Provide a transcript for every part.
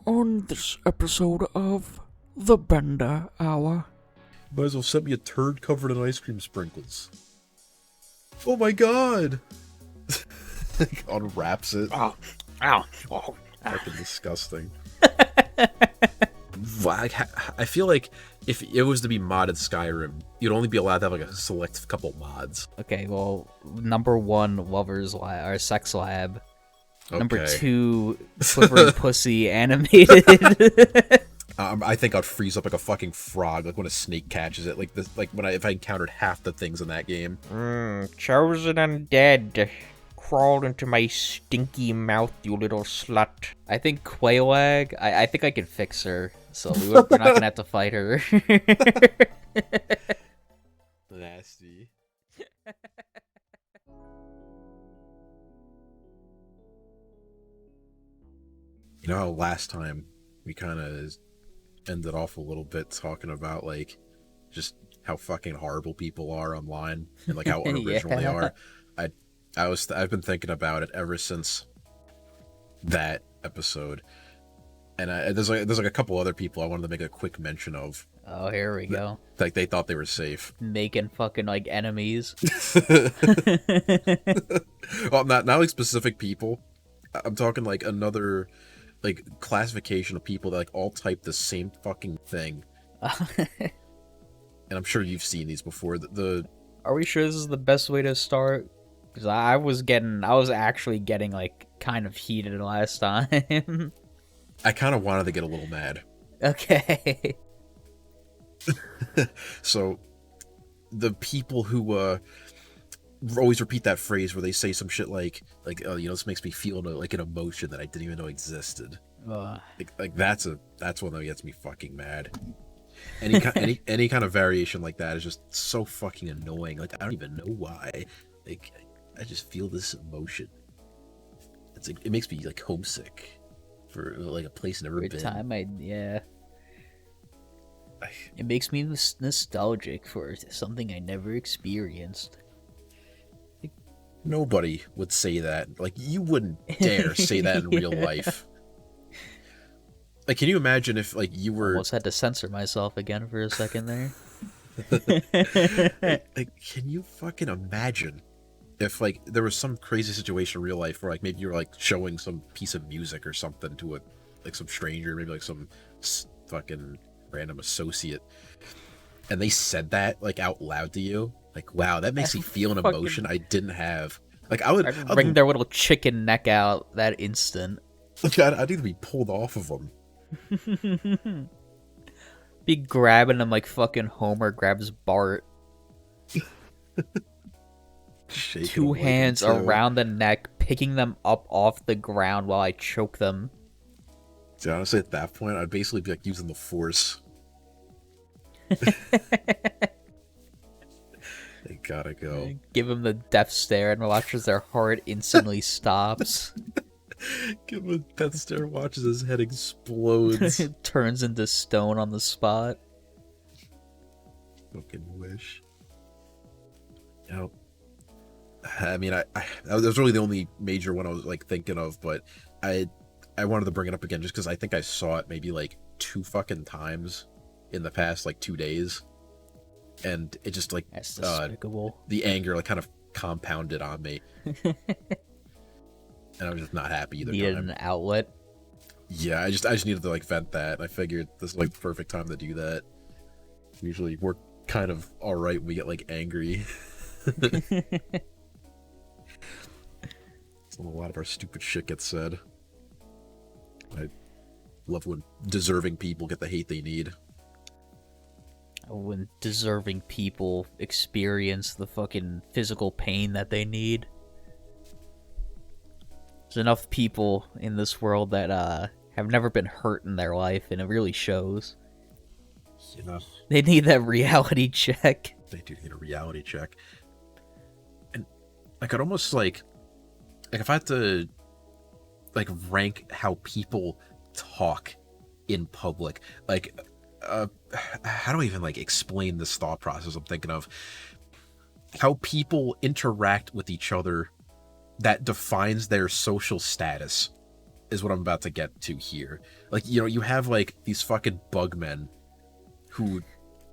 On this episode of The Bender Hour. Might as well send me a turd covered in ice cream sprinkles. Oh my god! Unwraps it. Ow. Ow. Oh. Fucking disgusting. I feel like if it was to be modded Skyrim, you'd only be allowed to have like a select couple mods. Okay, well, number 1, lovers lab or sex lab. Okay. Number 2, slippery pussy animated. I think I'd freeze up like a fucking frog, like when a snake catches it. Like this, like if I encountered half the things in that game. Chosen undead. Crawled into my stinky mouth, you little slut. I think Quaylag, I think I can fix her, so we're not gonna have to fight her. Nasty. You know how last time we kind of ended off a little bit talking about like just how fucking horrible people are online and like how unoriginal they are. I've been thinking about it ever since that episode, and there's like a couple other people I wanted to make a quick mention of. Oh, here we go. Like they thought they were safe. Making fucking like enemies. Well, not like specific people. I'm talking like another like classification of people that like all type the same fucking thing. And I'm sure you've seen these before. Are we sure this is the best way to start? Because I was actually getting like kind of heated last time. I kind of wanted to get a little mad. Okay. So the people who always repeat that phrase where they say some shit like oh, you know, this makes me feel like an emotion that I didn't even know existed. Like that's one that gets me fucking mad. Any kind of variation like that is just so fucking annoying. Like I don't even know why. Like I just feel this emotion. It's like, it makes me like homesick for like a place I've never been. Every time it makes me nostalgic for something I never experienced. Nobody would say that. Like, you wouldn't dare say that in real life. Like, can you imagine if, like, you were... Almost had to censor myself again for a second there. like, can you fucking imagine if, like, there was some crazy situation in real life where, like, maybe you were, like, showing some piece of music or something to like, some stranger, maybe, like, some fucking random associate, and they said that, like, out loud to you? Like, wow, that makes me feel an emotion I didn't have. Like, I'd wring their little chicken neck out that instant. Like, I'd either be pulled off of them. Be grabbing them like fucking Homer grabs Bart. Two hands around the neck, picking them up off the ground while I choke them. See, honestly, at that point, I'd basically be like using the Force. They gotta go. Give him the death stare and watch as their heart instantly stops. Give him a death stare, watch as his head explodes. It turns into stone on the spot. Fucking wish. You know, I mean, that was really the only major one I was like thinking of, but I wanted to bring it up again just because I think I saw it maybe like 2 fucking times in the past like 2 days. And it just like that's despicable. The anger like kind of compounded on me, and I was just not happy either. Needed an outlet. Yeah, I just needed to like vent that. And I figured this is like the perfect time to do that. Usually we're kind of all right when we get like angry. So a lot of our stupid shit gets said. I love when deserving people get the hate they need. When deserving people experience the fucking physical pain that they need. There's enough people in this world that have never been hurt in their life, and it really shows. You know, they need that reality check. They do need a reality check. And I could almost like if I had to like rank how people talk in public, like how do I even like explain this thought process I'm thinking of? How people interact with each other that defines their social status. is what I'm about to get to here. Like, you know, you have like these fucking bug men who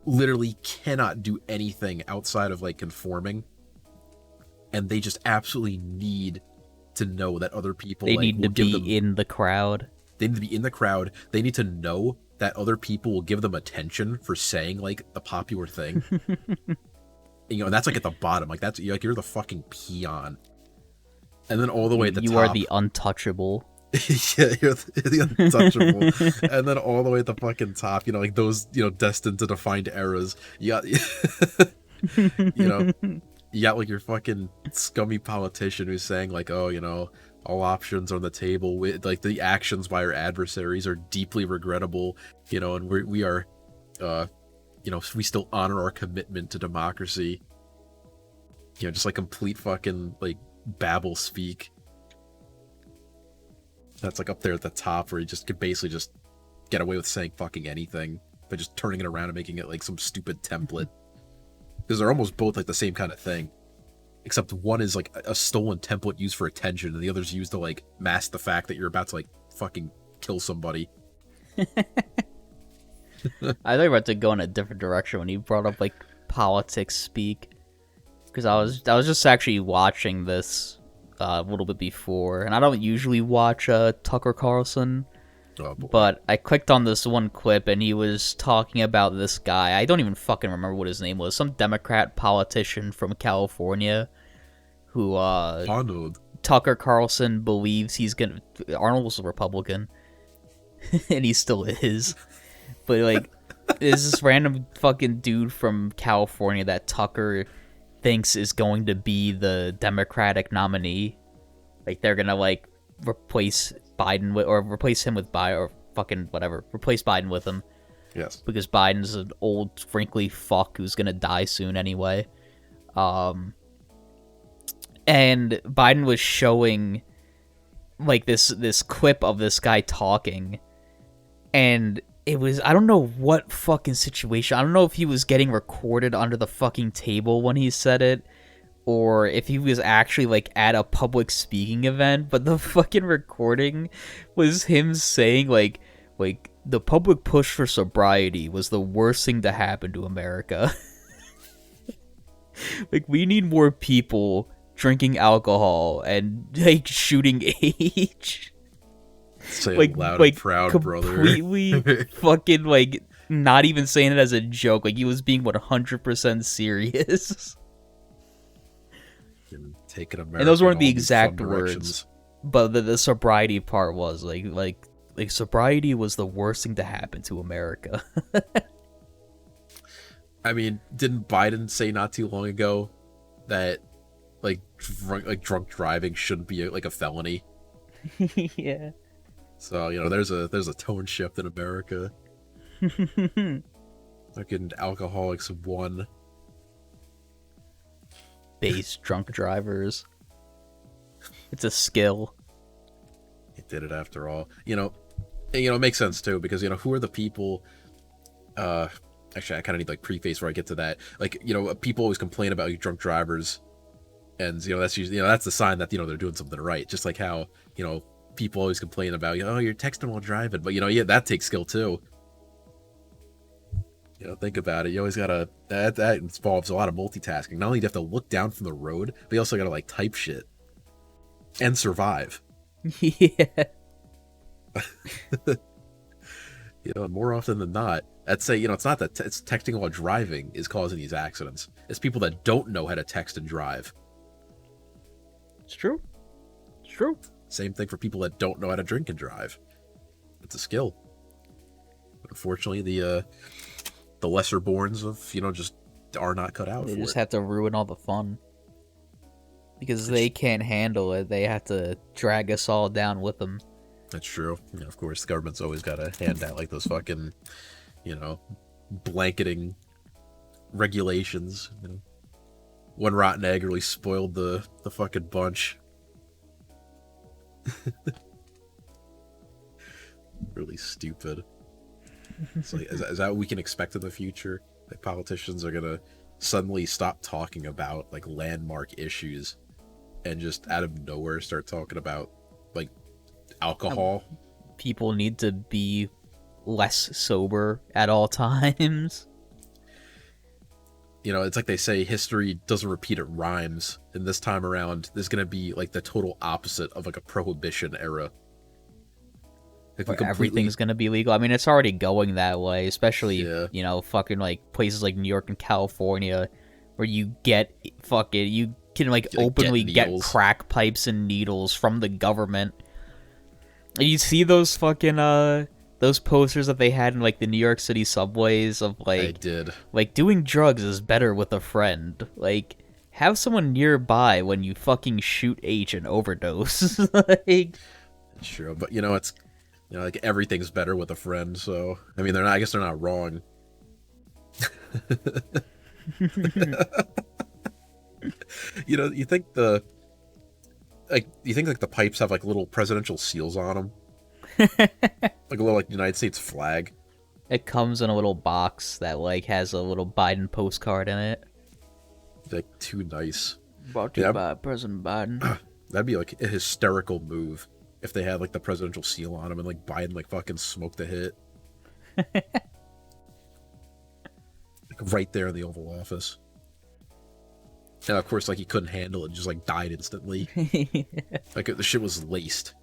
literally cannot do anything outside of like conforming, and they just absolutely need to know that other people They like, need will to give be them, in the crowd. They need to be in the crowd. They need to know that other people will give them attention for saying like the popular thing. You know, and that's like at the bottom. Like that's like you're the fucking peon. And then all the way at the top. You are the untouchable. Yeah, you're the untouchable. And then all the way at the fucking top, you know, like those, you know, destined to define eras. You got, you know, you got like your fucking scummy politician who's saying like, oh, you know, all options are on the table. Like the actions by our adversaries are deeply regrettable, you know, and we are, you know, we still honor our commitment to democracy. You know, just like complete fucking like babble speak. That's like up there at the top where you just could basically just get away with saying fucking anything by just turning it around and making it like some stupid template. Because they're almost both like the same kind of thing. Except one is like a stolen template used for attention, and the other's used to like mask the fact that you're about to like fucking kill somebody. I thought you were about to go in a different direction when you brought up like politics speak. Because I was just actually watching this a little bit before, and I don't usually watch Tucker Carlson, but I clicked on this one clip and he was talking about this guy. I don't even fucking remember what his name was. Some Democrat politician from California who Arnold. Tucker Carlson believes he's gonna. Arnold was a Republican, and he still is. But like, there's this random fucking dude from California that Tucker thinks is going to be the Democratic nominee. Like they're gonna like replace Biden with, or replace him with Biden, or fucking whatever, replace Biden with him. Yes. Because Biden's an old wrinkly fuck who's gonna die soon anyway. And Biden was showing like this clip of this guy talking, and it was, I don't know what fucking situation. I don't know if he was getting recorded under the fucking table when he said it, or if he was actually like at a public speaking event, but the fucking recording was him saying like the public push for sobriety was the worst thing to happen to America. Like, we need more people drinking alcohol and like shooting age. Say Like, it loud like and proud, completely brother. fucking like not even saying it as a joke. Like, he was being 100% serious. Taking America And those weren't the in all these fun exact words, directions. but the sobriety part was like sobriety was the worst thing to happen to America. I mean, didn't Biden say not too long ago that like drunk driving shouldn't be like a felony? Yeah. So, you know, there's a tone shift in America. Fucking alcoholics won. Base drunk drivers. It's a skill. It did it after all. You know, it makes sense too, because, you know, who are the people, actually I kind of need like preface before I get to that. Like, you know, people always complain about drunk drivers, and, you know, that's usually, you know, that's the sign that, you know, they're doing something right. Just like how, you know, people always complain about, you know, oh, you're texting while driving, but, you know, yeah, that takes skill too. You know, think about it. You always gotta, that involves a lot of multitasking. Not only do you have to look down from the road, but you also gotta like type shit and survive. Yeah. You know, and more often than not, I'd say, you know, it's not that it's texting while driving is causing these accidents. It's people that don't know how to text and drive. It's true. It's true. Same thing for people that don't know how to drink and drive. It's a skill. Unfortunately, the lesser borns of, you know, just are not cut out They for just it. have to ruin all the fun. Because they can't handle it. They have to drag us all down with them. That's true. You know, of course, the government's always got to hand out like those fucking, you know, blanketing regulations. You know, one rotten egg really spoiled the fucking bunch. Really stupid. It's like, is that what we can expect in the future? Like, politicians are gonna suddenly stop talking about like landmark issues and just out of nowhere start talking about like alcohol. People need to be less sober at all times. You know, it's like they say, history doesn't repeat, it rhymes. And this time around, there's going to be, like, the total opposite of, like, a prohibition era. Like, Where everything's going to be legal. I mean, it's already going that way, especially, Yeah. you know, fucking, like, places like New York and California, where you you can, like, openly get crack pipes and needles from the government. You see those fucking, those posters that they had in, like, the New York City subways of, like... I did. Like, doing drugs is better with a friend. Like, have someone nearby when you fucking shoot H and overdose. Like... It's true, but, you know, it's... You know, like, everything's better with a friend, so... I mean, I guess they're not wrong. You know, you think the... Like, you think, like, the pipes have, like, little presidential seals on them? Like a little, like, United States flag? It comes in a little box that, like, has a little Biden postcard in it. Like, too nice. Brought to you by President Biden. That'd be, like, a hysterical move if they had, like, the presidential seal on them and, like, Biden, like, fucking smoked a hit. Like, right there in the Oval Office. And, of course, like, he couldn't handle it and just, like, died instantly. Like, the shit was laced.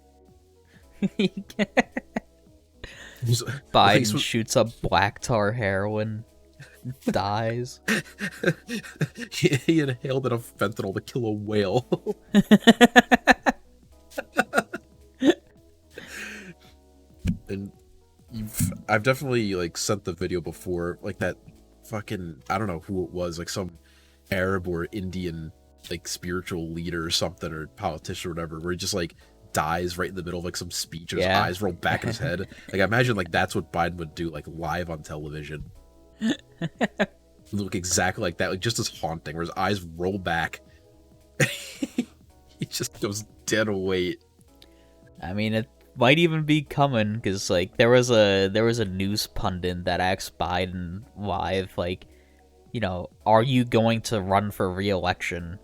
Biden shoots up black tar heroin, dies. He inhaled enough fentanyl to kill a whale. And I've definitely, like, sent the video before, like, that fucking, I don't know who it was, like, some Arab or Indian, like, spiritual leader or something, or politician or whatever, where he just, like, dies right in the middle of, like, some speech and his eyes roll back in his head. Like, I imagine, like, that's what Biden would do, like, live on television. Look exactly like that, like, just as haunting, where his eyes roll back. He just goes dead of weight. I mean, it might even be coming, because, like, there was a news pundit that asked Biden live, like, you know, are you going to run for re-election?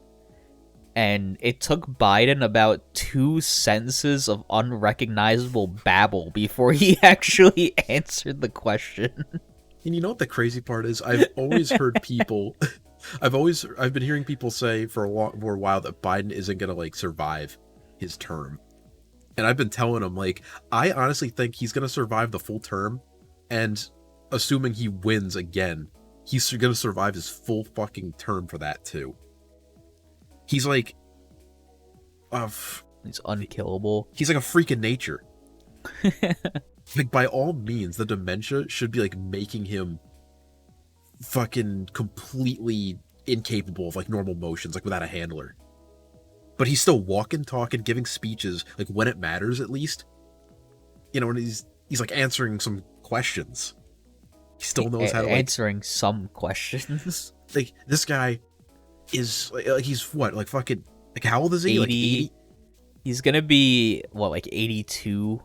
And it took Biden about 2 sentences of unrecognizable babble before he actually answered the question. And you know what the crazy part is? I've always heard people... I've been hearing people say for a while that Biden isn't going to, like, survive his term. And I've been telling him, like, I honestly think he's going to survive the full term. And assuming he wins again, he's going to survive his full fucking term for that, too. He's like... he's unkillable. He's like a freak of nature. Like, by all means, the dementia should be, like, making him fucking completely incapable of, like, normal motions, like, without a handler. But he's still walking, talking, giving speeches, like, when it matters, at least. You know, and he's like, answering some questions. He still knows how to, like... Answering some questions. Like, this guy is, like, he's what, like, fucking... Like, how old is he? 80. Like, 80? He's gonna be, what, like 82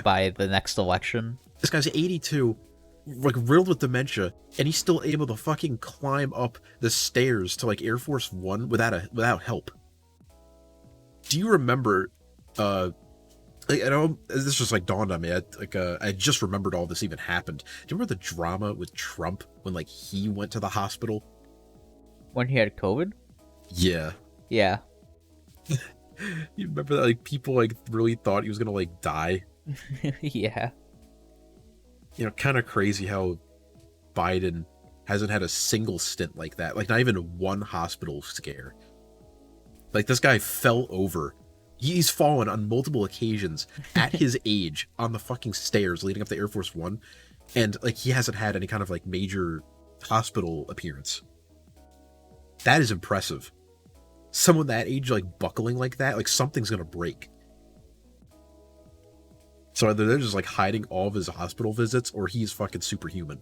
by the next election? This guy's 82, like, riddled with dementia, and he's still able to fucking climb up the stairs to, like, Air Force One without help. Do you remember, like, I know this just, like, dawned on me, I just remembered all this even happened. Do you remember the drama with Trump when, like, he went to the hospital? When he had COVID? Yeah. Yeah. You remember that, like, people, like, really thought he was gonna, like, die? Yeah. You know, kind of crazy how Biden hasn't had a single stint like that. Like, not even one hospital scare. Like, this guy fell over. He's fallen on multiple occasions at his age on the fucking stairs leading up to Air Force One. And, like, he hasn't had any kind of, like, major hospital appearance. That is impressive. Someone that age, like, buckling like that, like, something's gonna break. So either they're just, like, hiding all of his hospital visits, or he's fucking superhuman.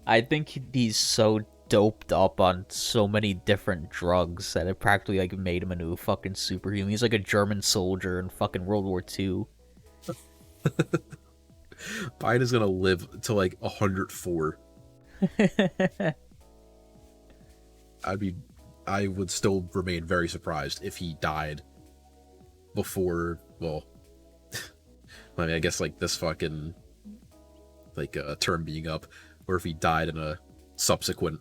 I think he's so doped up on so many different drugs that it practically, like, made him into a fucking superhuman. He's like a German soldier in fucking World War II. Biden's gonna live to, like, 104. I would still remain very surprised if he died before, well, I mean, I guess like this fucking like term being up, or if he died in a subsequent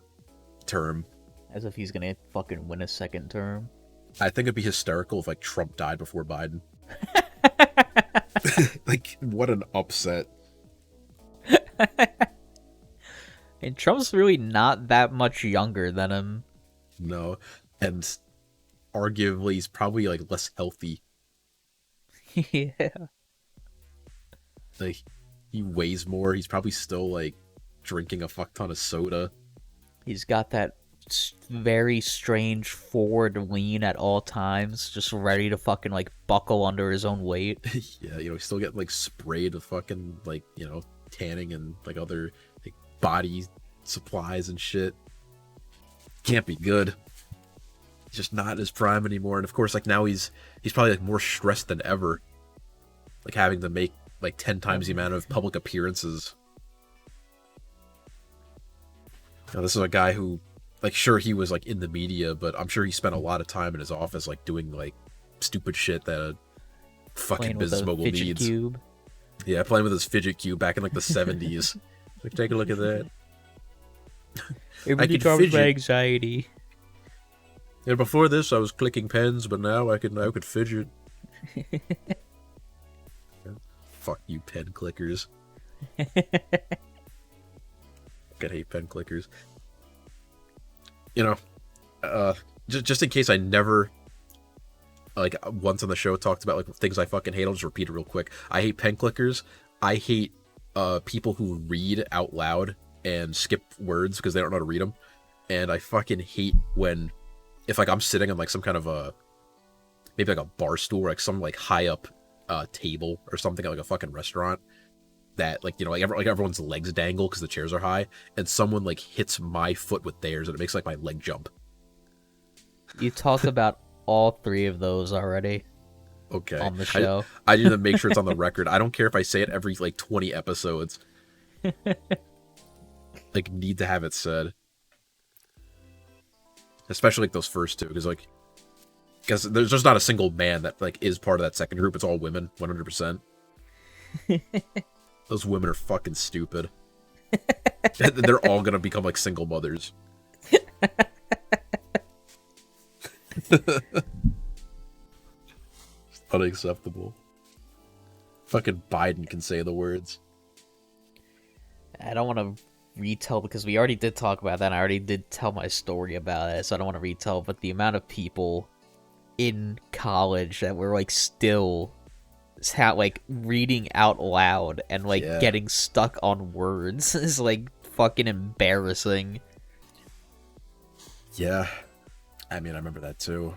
term. As if he's gonna fucking win a second term. I think it'd be hysterical if like Trump died before Biden. Like, what an upset. And Trump's really not that much younger than him. No, and arguably he's probably like less healthy. Yeah. Like, he weighs more. He's probably still like drinking a fuck ton of soda. He's got that very strange forward lean at all times, just ready to fucking like buckle under his own weight. Yeah, you know, he's still getting like sprayed with fucking like, you know, tanning and like other like body supplies and shit. Can't be good. He's just not in his prime anymore. And of course, like now he's probably like more stressed than ever. Like having to make like 10 times the amount of public appearances. Now, this is a guy who, like, sure, he was like in the media, but I'm sure he spent a lot of time in his office like doing like stupid shit that a fucking business mogul needs. Cube. Yeah, playing with his fidget cube back in like the 70s. Like, take a look at that. It I really could calms my fidget. anxiety. Yeah, before this I was clicking pens, but now I could fidget. Fuck you, pen clickers. I hate pen clickers. You know, just in case I never, like, once on the show talked about like things I fucking hate, I'll just repeat it real quick. I hate pen clickers. I hate people who read out loud and skip words because they don't know how to read them. And I fucking hate when, if like I'm sitting on like some kind of a, maybe like a bar stool or like some like high up table or something at like a fucking restaurant, that like, you know, like everyone's legs dangle because the chairs are high, and someone like hits my foot with theirs and it makes like my leg jump. You talked about all three of those already. Okay. On the show. I need to make sure it's on the record. I don't care if I say it every like 20 episodes. Like, need to have it said. Especially like those first two, because there's just not a single man that like is part of that second group. It's all women, 100%. Those women are fucking stupid. They're all gonna become like single mothers. Unacceptable. Fucking Biden can say the words. I don't want to retell because we already did talk about that and I already did tell my story about it, so I don't want to retell, but the amount of people in college that were like still like reading out loud and like getting stuck on words is like fucking embarrassing. Yeah. I mean, I remember that too.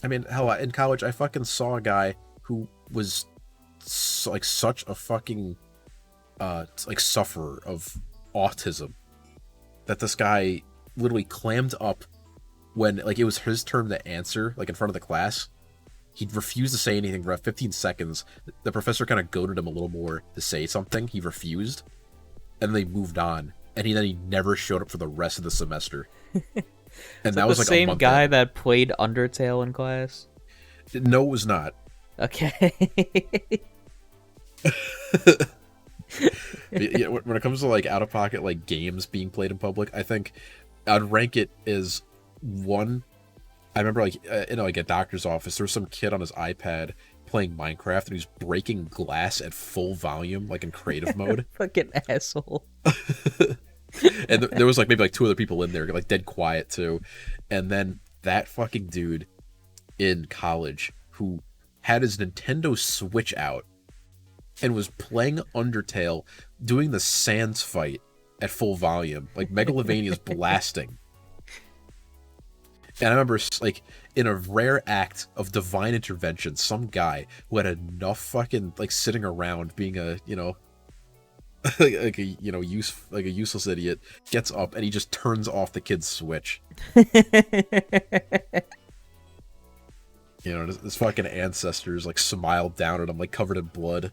I mean, hell, in college I fucking saw a guy who was like such a fucking like sufferer of autism that this guy literally clammed up when like it was his turn to answer, like in front of the class. He refused to say anything for about 15 seconds. The professor kind of goaded him a little more to say something. He refused, and they moved on. And then he never showed up for the rest of the semester. And that was like the same a month guy in. that played Undertale in class. No, it was not. Okay. Yeah, when it comes to like out of pocket like games being played in public, I think I'd rank it as one. I remember like in like a doctor's office, there was some kid on his iPad playing Minecraft and he was breaking glass at full volume, like in creative mode. Fucking asshole. And there was like maybe like two other people in there, like dead quiet too. And then that fucking dude in college who had his Nintendo Switch out and was playing Undertale, doing the Sans fight at full volume, like Megalovania's blasting. And I remember, like, in a rare act of divine intervention, some guy who had enough fucking like sitting around being a, you know, like a, you know, like a useless idiot, gets up and he just turns off the kid's Switch. You know, his fucking ancestors like smiled down at him, like covered in blood.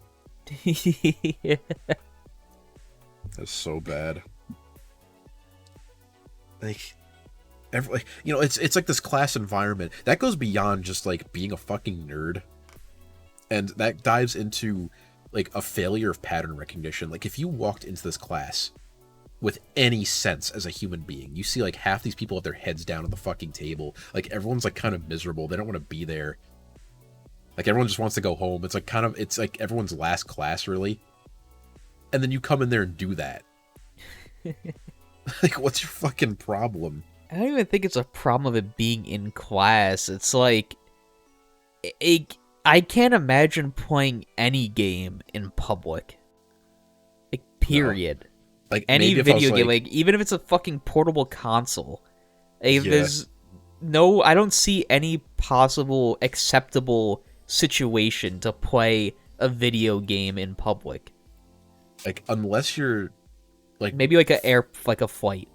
Yeah. That's so bad. Like, you know, it's like this class environment that goes beyond just like being a fucking nerd. And that dives into like a failure of pattern recognition. Like if you walked into this class with any sense as a human being, you see like half these people have their heads down at the fucking table. Like everyone's like kind of miserable. They don't want to be there. Like everyone just wants to go home. It's like everyone's last class really. And then you come in there and do that. Like what's your fucking problem? I don't even think it's a problem of it being in class. It's like I can't imagine playing any game in public. Like, period. No. Like any video game, like, even if it's a fucking portable console. Like, there's no, I don't see any possible acceptable situation to play a video game in public. Like, unless you're, like... Maybe like a flight.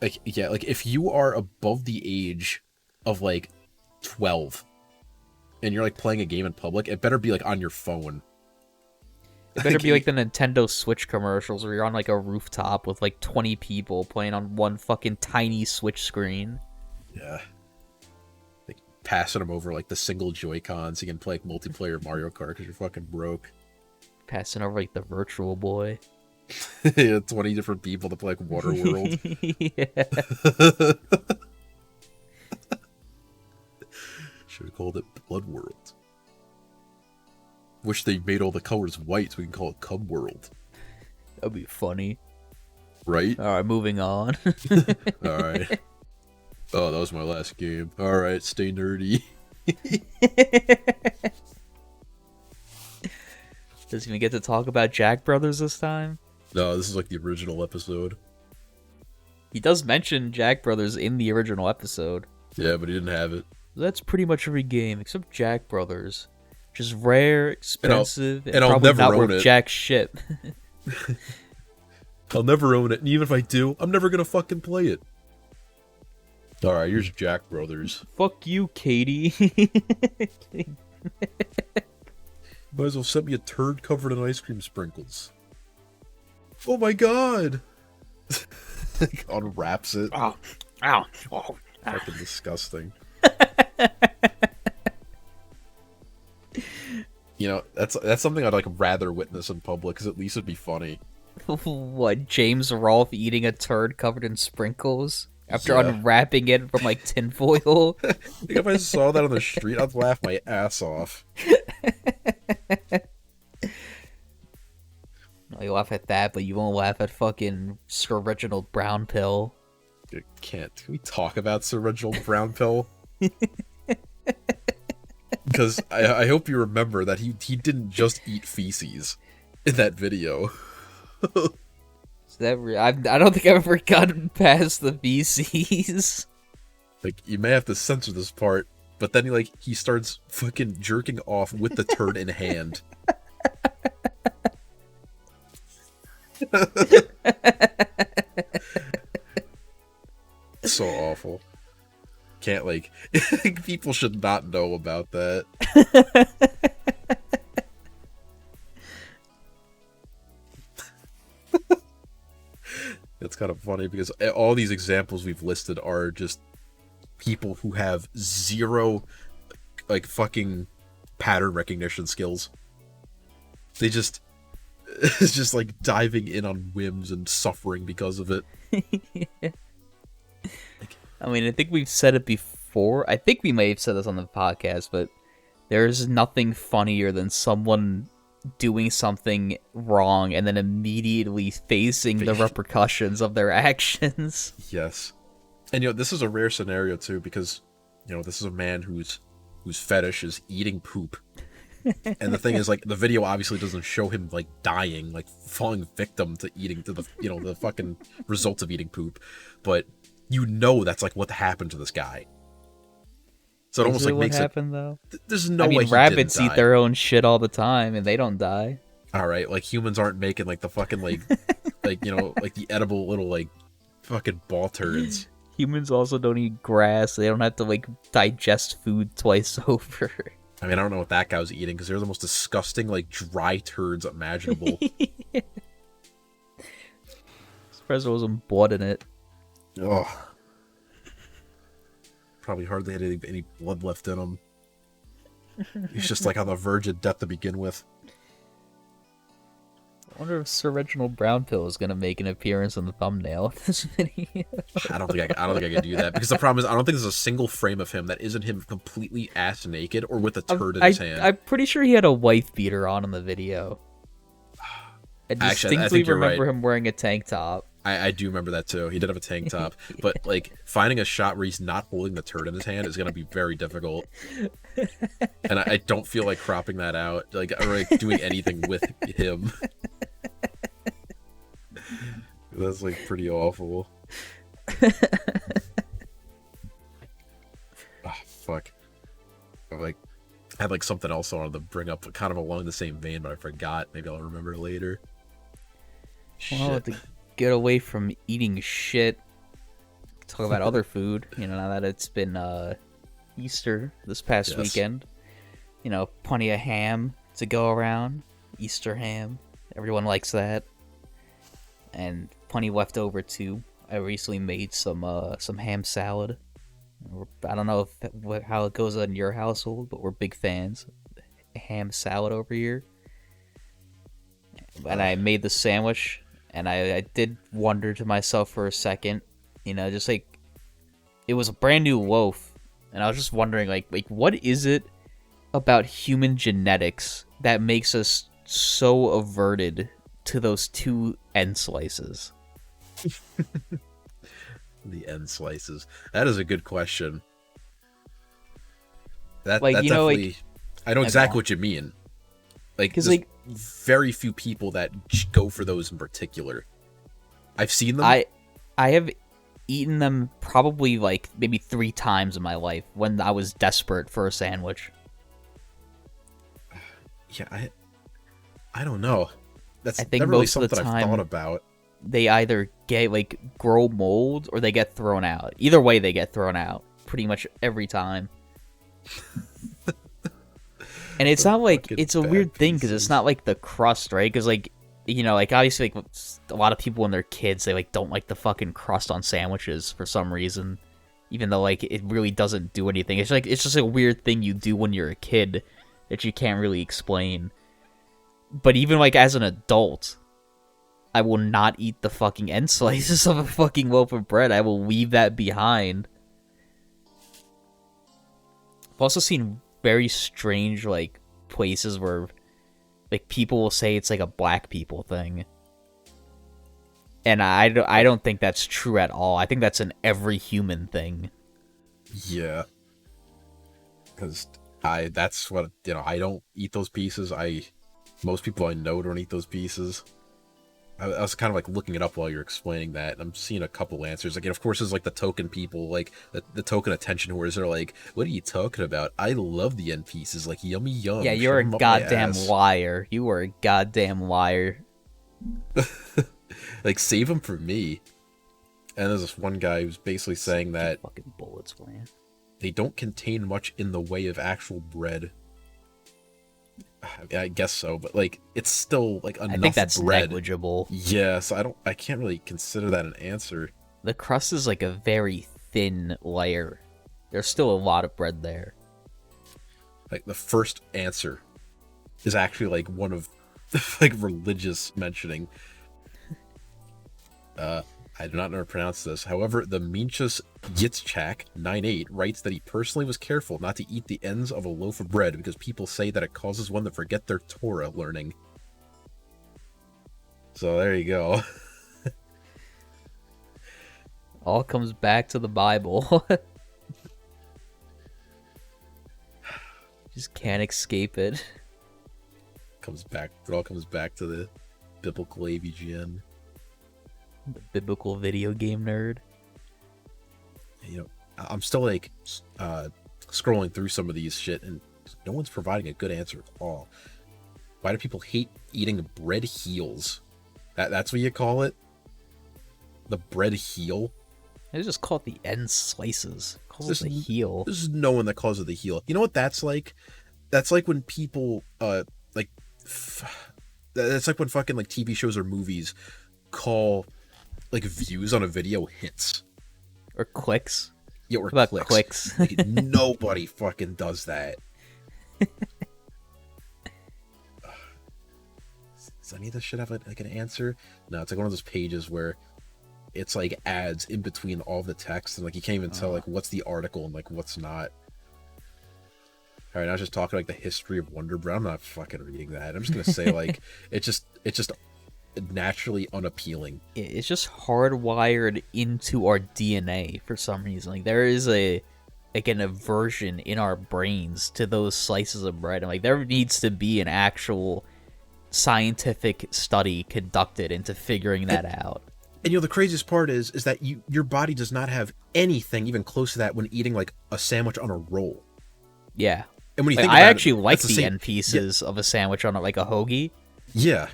Like, yeah, like, if you are above the age of, like, 12... and you're like playing a game in public, it better be like on your phone. It better be like the Nintendo Switch commercials where you're on like a rooftop with like 20 people playing on one fucking tiny Switch screen. Yeah. Like passing them over like the single Joy-Con so you can play like multiplayer Mario Kart because you're fucking broke. Passing over like the Virtual Boy. Yeah, 20 different people to play like Waterworld. Yeah. Should have called it Blood World. Wish they made all the colors white so we can call it Cub World. That'd be funny. Right? Alright, moving on. Alright. Oh, that was my last game. Alright, stay nerdy. Does he even get to talk about Jack Brothers this time? No, this is like the original episode. He does mention Jack Brothers in the original episode. Yeah, but he didn't have it. That's pretty much every game except Jack Brothers. Just rare, expensive, and I'll probably never not own worth it. jack shit. I'll never own it, and even if I do, I'm never gonna fucking play it. Alright, here's Jack Brothers. Fuck you, Katie. Might as well send me a turd covered in ice cream sprinkles. Oh my god! Unwraps it. Oh, ow, oh. Fucking disgusting. You know, that's something I'd like rather witness in public, because at least it'd be funny. What, James Rolfe eating a turd covered in sprinkles? After Yeah. unwrapping it from, like, tinfoil? Like, if I saw that on the street, I'd laugh my ass off. No, you laugh at that, but you won't laugh at fucking Sir Reginald Brownpill. Can we talk about Sir Reginald Brownpill? Because I hope you remember that he didn't just eat feces in that video. Is that I don't think I've ever gotten past the VCs. Like, you may have to censor this part, but then he starts fucking jerking off with the turd in hand. So awful. Can't, people should not know about that. It's kind of funny because all these examples we've listed are just people who have zero, fucking pattern recognition skills. They just, it's just diving in on whims and suffering because of it. Yeah. I mean, I think we've said it before. I think we may have said this on the podcast, but there's nothing funnier than someone doing something wrong and then immediately facing the repercussions of their actions. Yes. And, this is a rare scenario, too, because, this is a man whose fetish is eating poop. And the thing is, the video obviously doesn't show him, dying, falling victim to eating, to the, the fucking results of eating poop. But that's, what happened to this guy. So it almost, makes it... happened, though? There's no way he didn't rabbits die. eat their own shit all the time, and they don't die. Alright, humans aren't making, the fucking, the edible little, fucking ball turds. Humans also don't eat grass. They don't have to, digest food twice over. I mean, I don't know what that guy was eating, because they're the most disgusting, dry turds imaginable. Surprised there wasn't blood in it. Oh. Probably hardly had any blood left in them. He's just like on the verge of death to begin with. I wonder if Sir Reginald Brownpill is gonna make an appearance in the thumbnail of this video. I don't think I can do that, because the problem is I don't think there's a single frame of him that isn't him completely ass naked or with a turd in his hand. I'm pretty sure he had a wife beater on in the video. I distinctly remember him wearing a tank top. I do remember that too. He did have a tank top, but like finding a shot where he's not holding the turd in his hand is gonna be very difficult. And I don't feel like cropping that out, like, or like doing anything with him. That's like pretty awful. Fuck. I had like something else I wanted to bring up, kind of along the same vein, but I forgot. Maybe I'll remember it later. Well, to get away from eating shit, talk about other food. You know, now that it's been Easter this past weekend, you know, plenty of ham to go around. Easter ham, everyone likes that, and plenty left over too. I recently made some ham salad. I don't know how it goes in your household, but we're big fans of ham salad over here. And I made the sandwich, and I did wonder to myself for a second, you know, just like, it was a brand new loaf, and I was just wondering, like what is it about human genetics that makes us so averted to those two end slices? The end slices. That is a good question. That like, that you know, definitely, like, I know exactly what you mean. Like, there's like, very few people that go for those in particular. I've seen them. I have eaten them probably like maybe 3 times in my life when I was desperate for a sandwich. Yeah, I don't know. That's I think never really most of the something I've time thought about. they either get like grow mold or they get thrown out. Either way, they get thrown out pretty much every time. And it's not like, it's a weird thing because it's not like the crust, right? Because like, you know, like obviously like a lot of people when they're kids, they like don't like the fucking crust on sandwiches for some reason, even though like it really doesn't do anything. It's like, it's just a weird thing you do when you're a kid that you can't really explain. But even like as an adult, I will not eat the fucking end slices of a fucking loaf of bread. I will leave that behind. I've also seen very strange like places where like people will say it's like a black people thing, and I don't think that's true at all. I think that's an every human thing. Yeah, because that's what, you know, I don't eat those pieces. Most people I know don't eat those pieces. I was kind of like looking it up while you're explaining that, and I'm seeing a couple answers. Like, of course, there's like the token people, like the token attention whores are like, "What are you talking about? I love the end pieces, like yummy yum." Yeah, you're a goddamn liar. You are a goddamn liar. Like, save them for me. And there's this one guy who's basically saying that fucking bullets, man. They don't contain much in the way of actual bread. I guess so, but like, it's still like enough. I think that's bread. negligible. Yes, I can't really consider that an answer. The crust is like a very thin layer. There's still a lot of bread there. Like, the first answer is actually like one of like religious mentioning. I do not know how to pronounce this. However, the Minchus Yitzchak 98 writes that he personally was careful not to eat the ends of a loaf of bread because people say that it causes one to forget their Torah learning. So there you go. All comes back to the Bible. Just can't escape it. It all comes back to the biblical AVGN. The biblical video game nerd. You know, I'm still like scrolling through some of these shit, and no one's providing a good answer at all. Why do people hate eating bread heels? That's what you call it? The bread heel? They just call it the end slices. Call it the heel. There's no one that calls it the heel. You know what that's like? That's like when people that's like when fucking like TV shows or movies call like views on a video hits or clicks. Yeah, or what about clicks. Like, nobody fucking does that. Does any of this shit have like an answer? No, it's like one of those pages where it's like ads in between all the text, and like you can't even tell like what's the article and like what's not. All right, I was just talking like the history of Wonder Bread. I'm not fucking reading that. I'm just gonna say like it's just naturally unappealing. It's just hardwired into our DNA for some reason. Like there is an aversion in our brains to those slices of bread, and like there needs to be an actual scientific study conducted into figuring that out. And the craziest part is that your body does not have anything even close to that when eating like a sandwich on a roll. Yeah. And when you like, think I about actually it, like that's the same end pieces of a sandwich on like a hoagie. Yeah.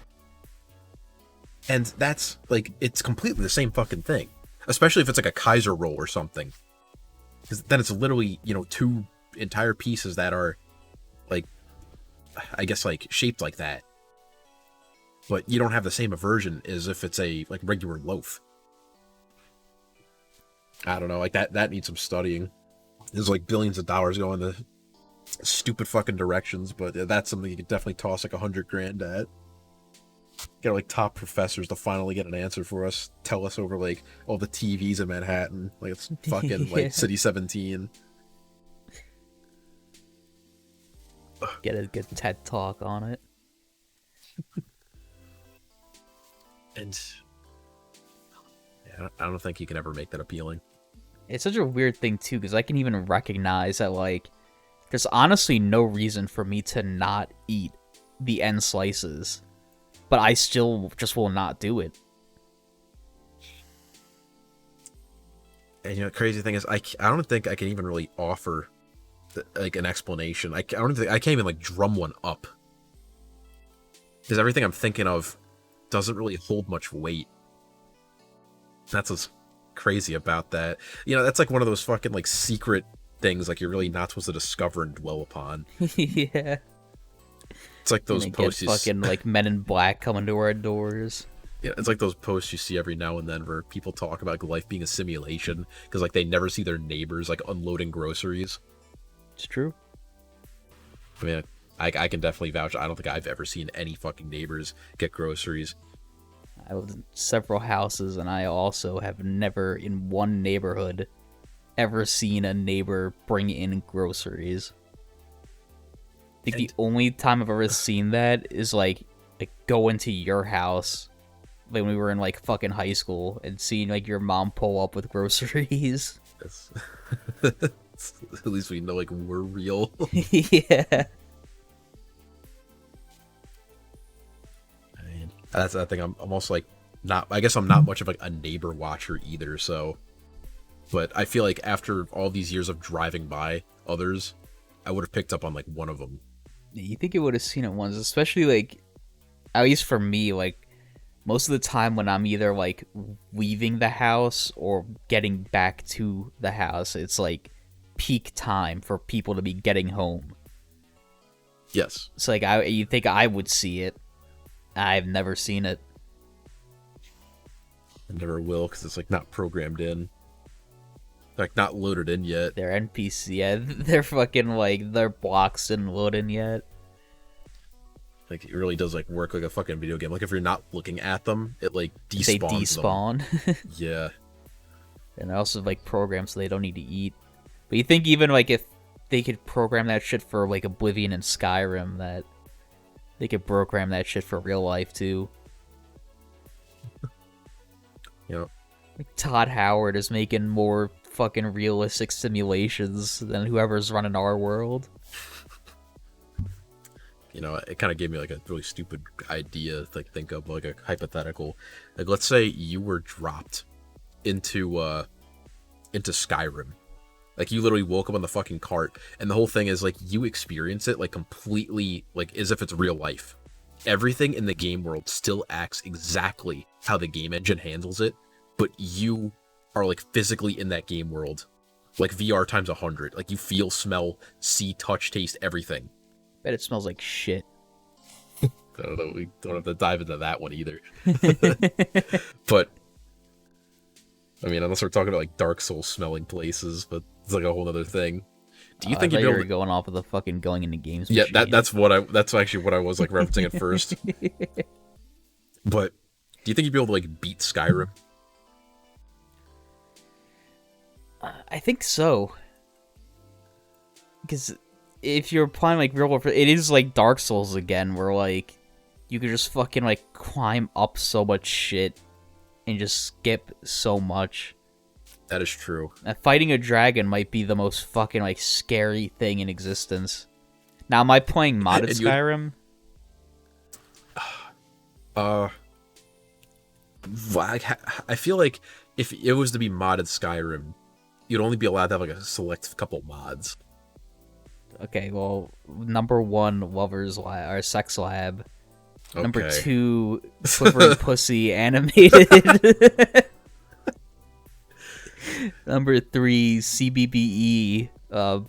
And that's like it's completely the same fucking thing. Especially if it's like a Kaiser roll or something. Because then it's literally, two entire pieces that are like I guess like shaped like that. But you don't have the same aversion as if it's a like regular loaf. I don't know, like that needs some studying. There's like billions of dollars going to stupid fucking directions, but that's something you could definitely toss like $100,000 at. Get like top professors to finally get an answer for us, tell us over like all the TVs in Manhattan, like it's fucking like City 17. Get a good TED talk on it. And yeah, I don't think you can ever make that appealing. It's such a weird thing too, because I can even recognize that like there's honestly no reason for me to not eat the end slices, but I still just will not do it. And the crazy thing is, I don't think I can even really offer like an explanation. I can't even like drum one up, because everything I'm thinking of doesn't really hold much weight. That's what's crazy about that. That's like one of those fucking like secret things like you're really not supposed to discover and dwell upon. Yeah. It's like those posts get fucking like Men in Black coming to our doors. Yeah, it's like those posts you see every now and then where people talk about life being a simulation because like they never see their neighbors like unloading groceries. It's true. I mean, I can definitely vouch. I don't think I've ever seen any fucking neighbors get groceries. I lived in several houses, and I also have never in one neighborhood ever seen a neighbor bring in groceries. I think the only time I've ever seen that is like go into your house like when we were in like fucking high school and seeing like your mom pull up with groceries. At least we know like we're real. Yeah. That's the thing. I'm almost like not. I guess I'm not much of like a neighbor watcher either. So, but I feel like after all these years of driving by others, I would have picked up on like one of them. You think you would have seen it once, especially like, at least for me, like most of the time when I'm either like leaving the house or getting back to the house, it's like peak time for people to be getting home. Yes. So like you think I would see it. I've never seen it. I never will because it's like not programmed in, like not loaded in yet. They're NPC, yeah. They're fucking like their blocks didn't load in yet. Like it really does like work like a fucking video game. Like if you're not looking at them, it like despawns They despawn. them. Yeah. And they're also like programmed so they don't need to eat. But you think even like if they could program that shit for like Oblivion and Skyrim, that they could program that shit for real life too. Like Todd Howard is making more fucking realistic simulations than whoever's running our world. It kind of gave me like a really stupid idea to like think of, like a hypothetical. Like let's say you were dropped into Skyrim. Like you literally woke up on the fucking cart, and the whole thing is like you experience it like completely like as if it's real life. Everything in the game world still acts exactly how the game engine handles it, but you are like physically in that game world, like VR times 100. Like you feel, smell, see, touch, taste, everything. Bet it smells like shit. I don't know. We don't have to dive into that one either. But I mean, unless we're talking about like Dark Souls smelling places, but it's like a whole other thing. Do you I think thought you'd be you able were to... going off of the fucking going into games Yeah, machine. that's actually what I was like referencing at first. But do you think you'd be able to like beat Skyrim? I think so. Because if you're playing like real world, it is like Dark Souls again, where like you could just fucking like climb up so much shit and just skip so much. That is true. Fighting a dragon might be the most fucking like scary thing in existence. Now, am I playing modded Skyrim? I feel like if it was to be modded Skyrim, you'd only be allowed to have like a select couple mods. Okay, well, number 1, Lovers Lab, or Sex Lab. Okay. Number 2, Quivering Pussy Animated. Number 3, CBBE,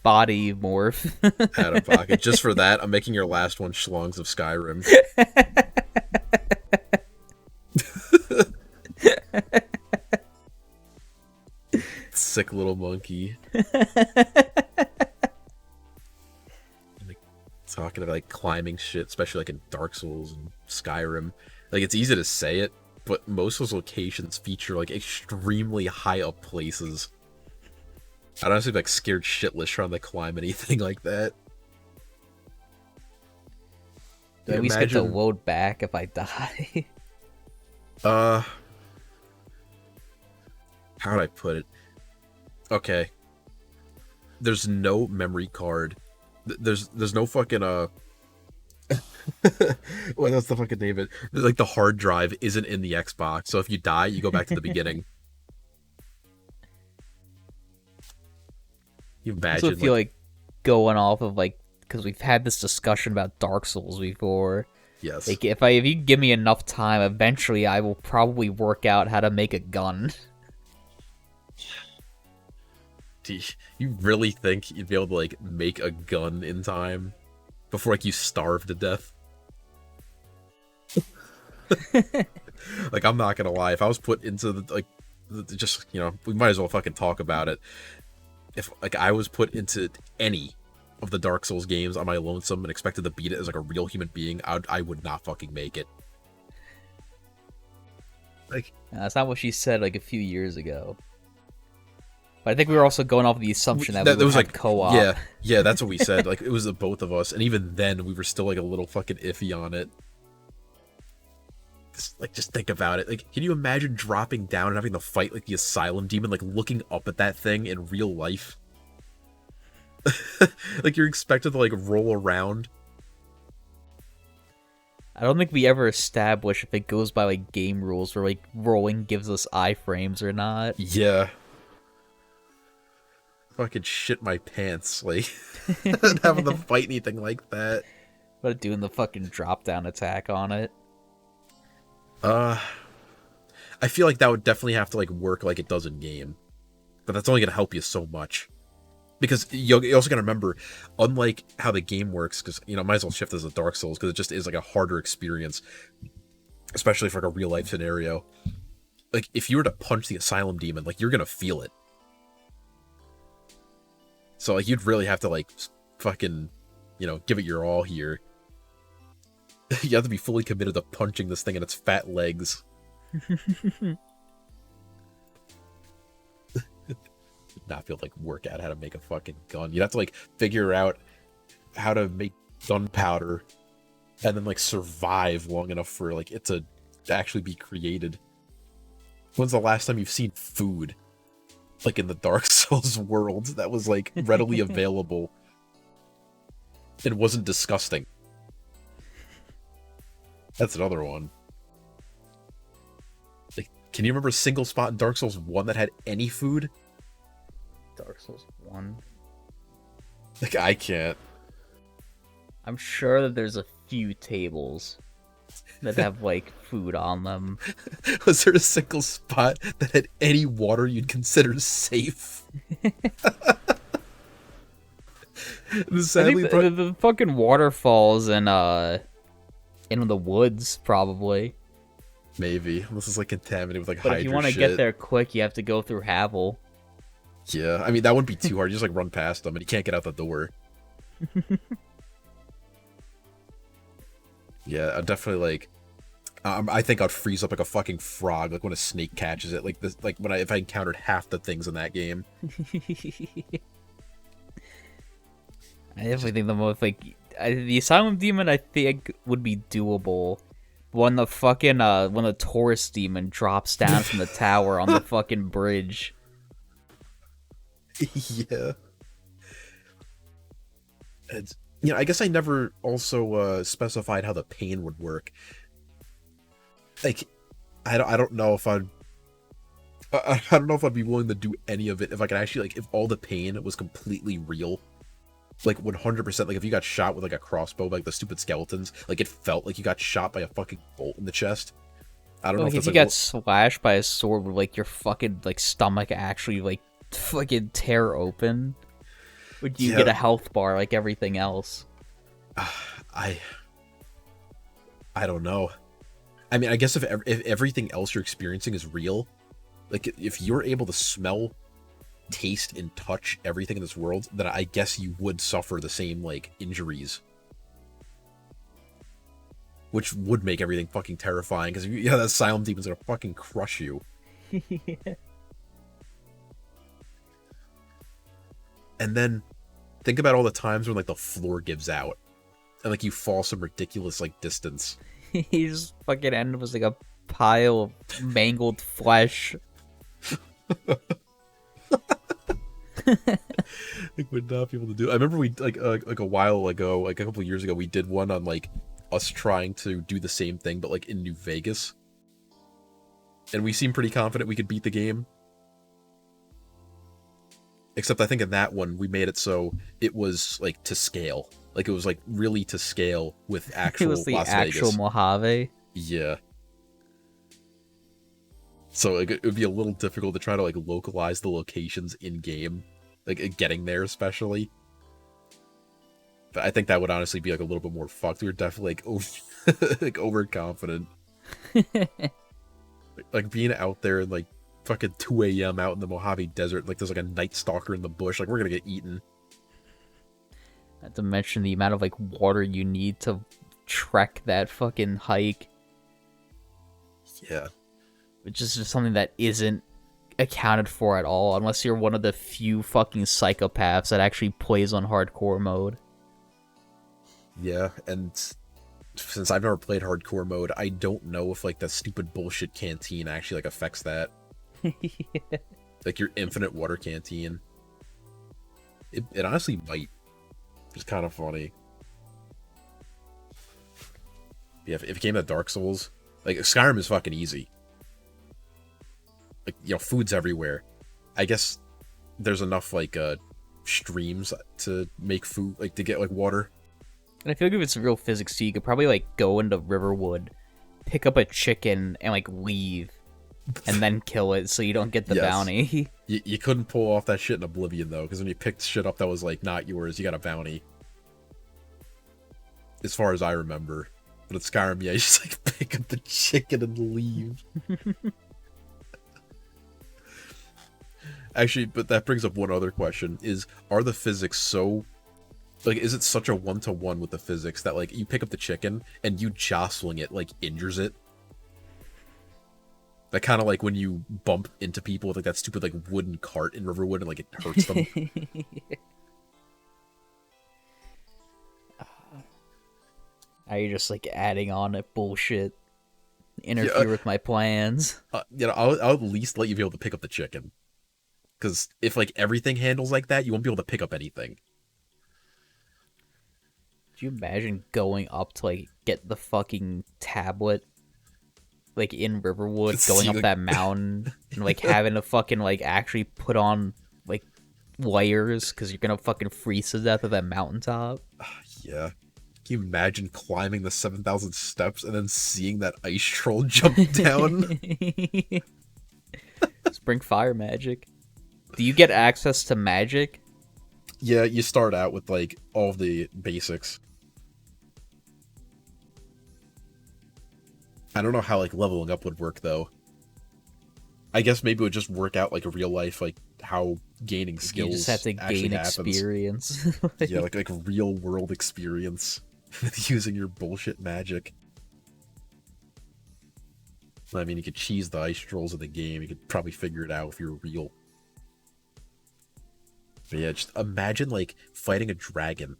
Body Morph. Out of pocket. Just for that, I'm making your last one Schlongs of Skyrim. Sick little monkey. Like, talking about like climbing shit, especially like in Dark Souls and Skyrim. Like it's easy to say it, but most of those locations feature like extremely high up places. I'd honestly be like scared shitless trying to climb anything like that. Do I at least get to load back if I die? How would I put it? Okay. There's no memory card. There's no fucking what else the fucking name it? Like the hard drive isn't in the Xbox, so if you die, you go back to the beginning. You imagine? I also feel like going off of like, because we've had this discussion about Dark Souls before. Yes. Like if you give me enough time, eventually I will probably work out how to make a gun. Do you really think you'd be able to like make a gun in time before like you starve to death? Like I'm not gonna lie, if I was put into the like just we might as well fucking talk about it. If like I was put into any of the Dark Souls games on my lonesome and expected to beat it as like a real human being, I would not fucking make it. Like that's not what she said like a few years ago. But I think we were also going off of the assumption that we was like co-op. Yeah, that's what we said. Like it was the both of us, and even then we were still like a little fucking iffy on it. Just think about it. Like, can you imagine dropping down and having to fight like the asylum demon, like looking up at that thing in real life? Like you're expected to like roll around. I don't think we ever establish if it goes by like game rules where like rolling gives us iframes or not. Yeah. Fucking shit my pants, like having to fight anything like that. But doing the fucking drop down attack on it. I feel like that would definitely have to like work like it does in game, but that's only gonna help you so much. Because you also gotta remember, unlike how the game works, because might as well shift as a Dark Souls because it just is like a harder experience, especially for like a real life scenario. Like if you were to punch the asylum demon, like you're gonna feel it. So like you'd really have to like fucking, give it your all here. You have to be fully committed to punching this thing in its fat legs. Not be able to like work out how to make a fucking gun. You'd have to like figure out how to make gunpowder and then like survive long enough for like it to actually be created. When's the last time you've seen food like in the Dark Souls world that was like readily available and wasn't disgusting? That's another one. Like, can you remember a single spot in Dark Souls 1 that had any food? Dark Souls 1? Like, I can't. I'm sure that there's a few tables that have, like, food on them. Was there a single spot that had any water you'd consider safe? Sadly, I think the fucking waterfalls in the woods, probably. Maybe. This is like contaminated with like but hydra if you want to shit. get there quick, you have to go through Havel. Yeah, I mean, that wouldn't be too hard. You just, like, run past them, and you can't get out the door. Yeah, I'd definitely, like... I think I'd freeze up like a fucking frog, like when a snake catches it. Like this, like if I encountered half the things in that game. I definitely think the most, like... the Asylum Demon, I think, would be doable. When the fucking, when the Taurus Demon drops down from the tower on the fucking bridge. Yeah. It's, you know, I guess I never also specified how the pain would work. Like, I don't know if I don't know if I'd be willing to do any of it if I could actually, like, if all the pain was completely real. Like, 100%, like, if you got shot with, like, a crossbow, like the stupid skeletons, like, it felt like you got shot by a fucking bolt in the chest. I don't know if that's, you like, got slashed by a sword with, like, your fucking, like, stomach actually, like, fucking tear open, would you get a health bar like everything else? I don't know. I mean, I guess if everything else you're experiencing is real, like, if you're able to smell, taste, and touch everything in this world, then I guess you would suffer the same, like, injuries. Which would make everything fucking terrifying, because that Asylum Demon's gonna fucking crush you. Yeah. And then, think about all the times when, like, the floor gives out, and, like, you fall some ridiculous, like, distance. He just fucking ended up as like a pile of mangled flesh. Like, would not be able to do. I remember we like a while ago, like a couple of years ago, we did one on like us trying to do the same thing, but like in New Vegas, and we seemed pretty confident we could beat the game. Except I think in that one we made it so it was like to scale. Like, it was, like, really to scale with actual It was the Las actual Vegas. Mojave. Yeah. So, like, it would be a little difficult to try to, like, localize the locations in-game. Like, getting there, especially. But I think that would honestly be, like, a little bit more fucked. We were definitely, like, overconfident. Like, being out there in, like, fucking 2 a.m. out in the Mojave Desert. Like, there's, like, a night stalker in the bush. Like, we're gonna get eaten. Not to mention the amount of, like, water you need to trek that fucking hike. Yeah. Which is just something that isn't accounted for at all, unless you're one of the few fucking psychopaths that actually plays on hardcore mode. Yeah, and since I've never played hardcore mode, I don't know if, like, that stupid bullshit canteen actually, like, affects that. Yeah. Like, your infinite water canteen. It honestly might. It's kind of funny. Yeah, if it came to Dark Souls, like, Skyrim is fucking easy. Like, you know, food's everywhere. I guess there's enough, like, streams to make food, like, to get, like, water. And I feel like if it's real physics too, you could probably, like, go into Riverwood, pick up a chicken, and, like, leave. And then kill it so you don't get the bounty. You couldn't pull off that shit in Oblivion, though, because when you picked shit up that was, like, not yours, you got a bounty. As far as I remember. But in Skyrim, yeah, you just, like, pick up the chicken and leave. Actually, but that brings up one other question, are the physics so... Like, is it such a one-to-one with the physics that, like, you pick up the chicken, and you jostling it, like, injures it? That kind of like when you bump into people with, like, that stupid, like, wooden cart in Riverwood and, like, it hurts them. Are you just, like, adding on it bullshit? Interfere with my plans? You know, I'll at least let you be able to pick up the chicken. Because if, like, everything handles like that, you won't be able to pick up anything. Do you imagine going up to, like, get the fucking tablet? Like, in Riverwood, going up that mountain, and, like, having to fucking, like, actually put on, like, layers, because you're gonna fucking freeze to death at that mountaintop. Yeah. Can you imagine climbing the 7,000 steps and then seeing that ice troll jump down? Spring fire magic. Do you get access to magic? Yeah, you start out with, like, all the basics. I don't know how, like, leveling up would work, though. I guess maybe it would just work out like a real life, like how gaining skills. You just have to gain experience. Yeah, like real world experience using your bullshit magic. I mean, you could cheese the ice trolls of the game. You could probably figure it out if you're real. But yeah, just imagine like fighting a dragon,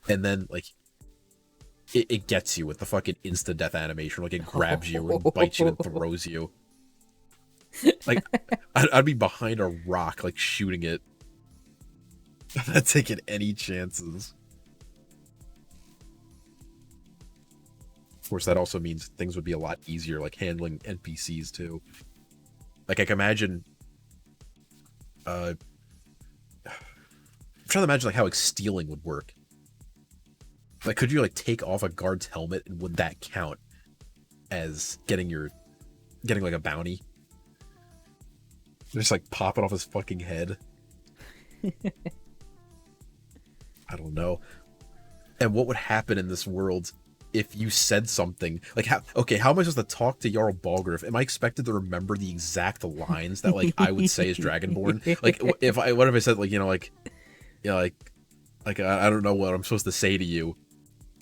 and then like it gets you with the fucking insta death animation. Like it grabs you and bites you and throws you. Like I'd be behind a rock, like shooting it. I'm not taking any chances. Of course, that also means things would be a lot easier, like handling NPCs too. Like I can imagine. I'm trying to imagine like how like stealing would work. Like, could you like take off a guard's helmet, and would that count as getting like a bounty? Just like pop it off his fucking head. I don't know. And what would happen in this world if you said something like, how am I supposed to talk to Jarl Balgruuf? Am I expected to remember the exact lines that like I would say as Dragonborn? Like what if I said like I don't know what I'm supposed to say to you?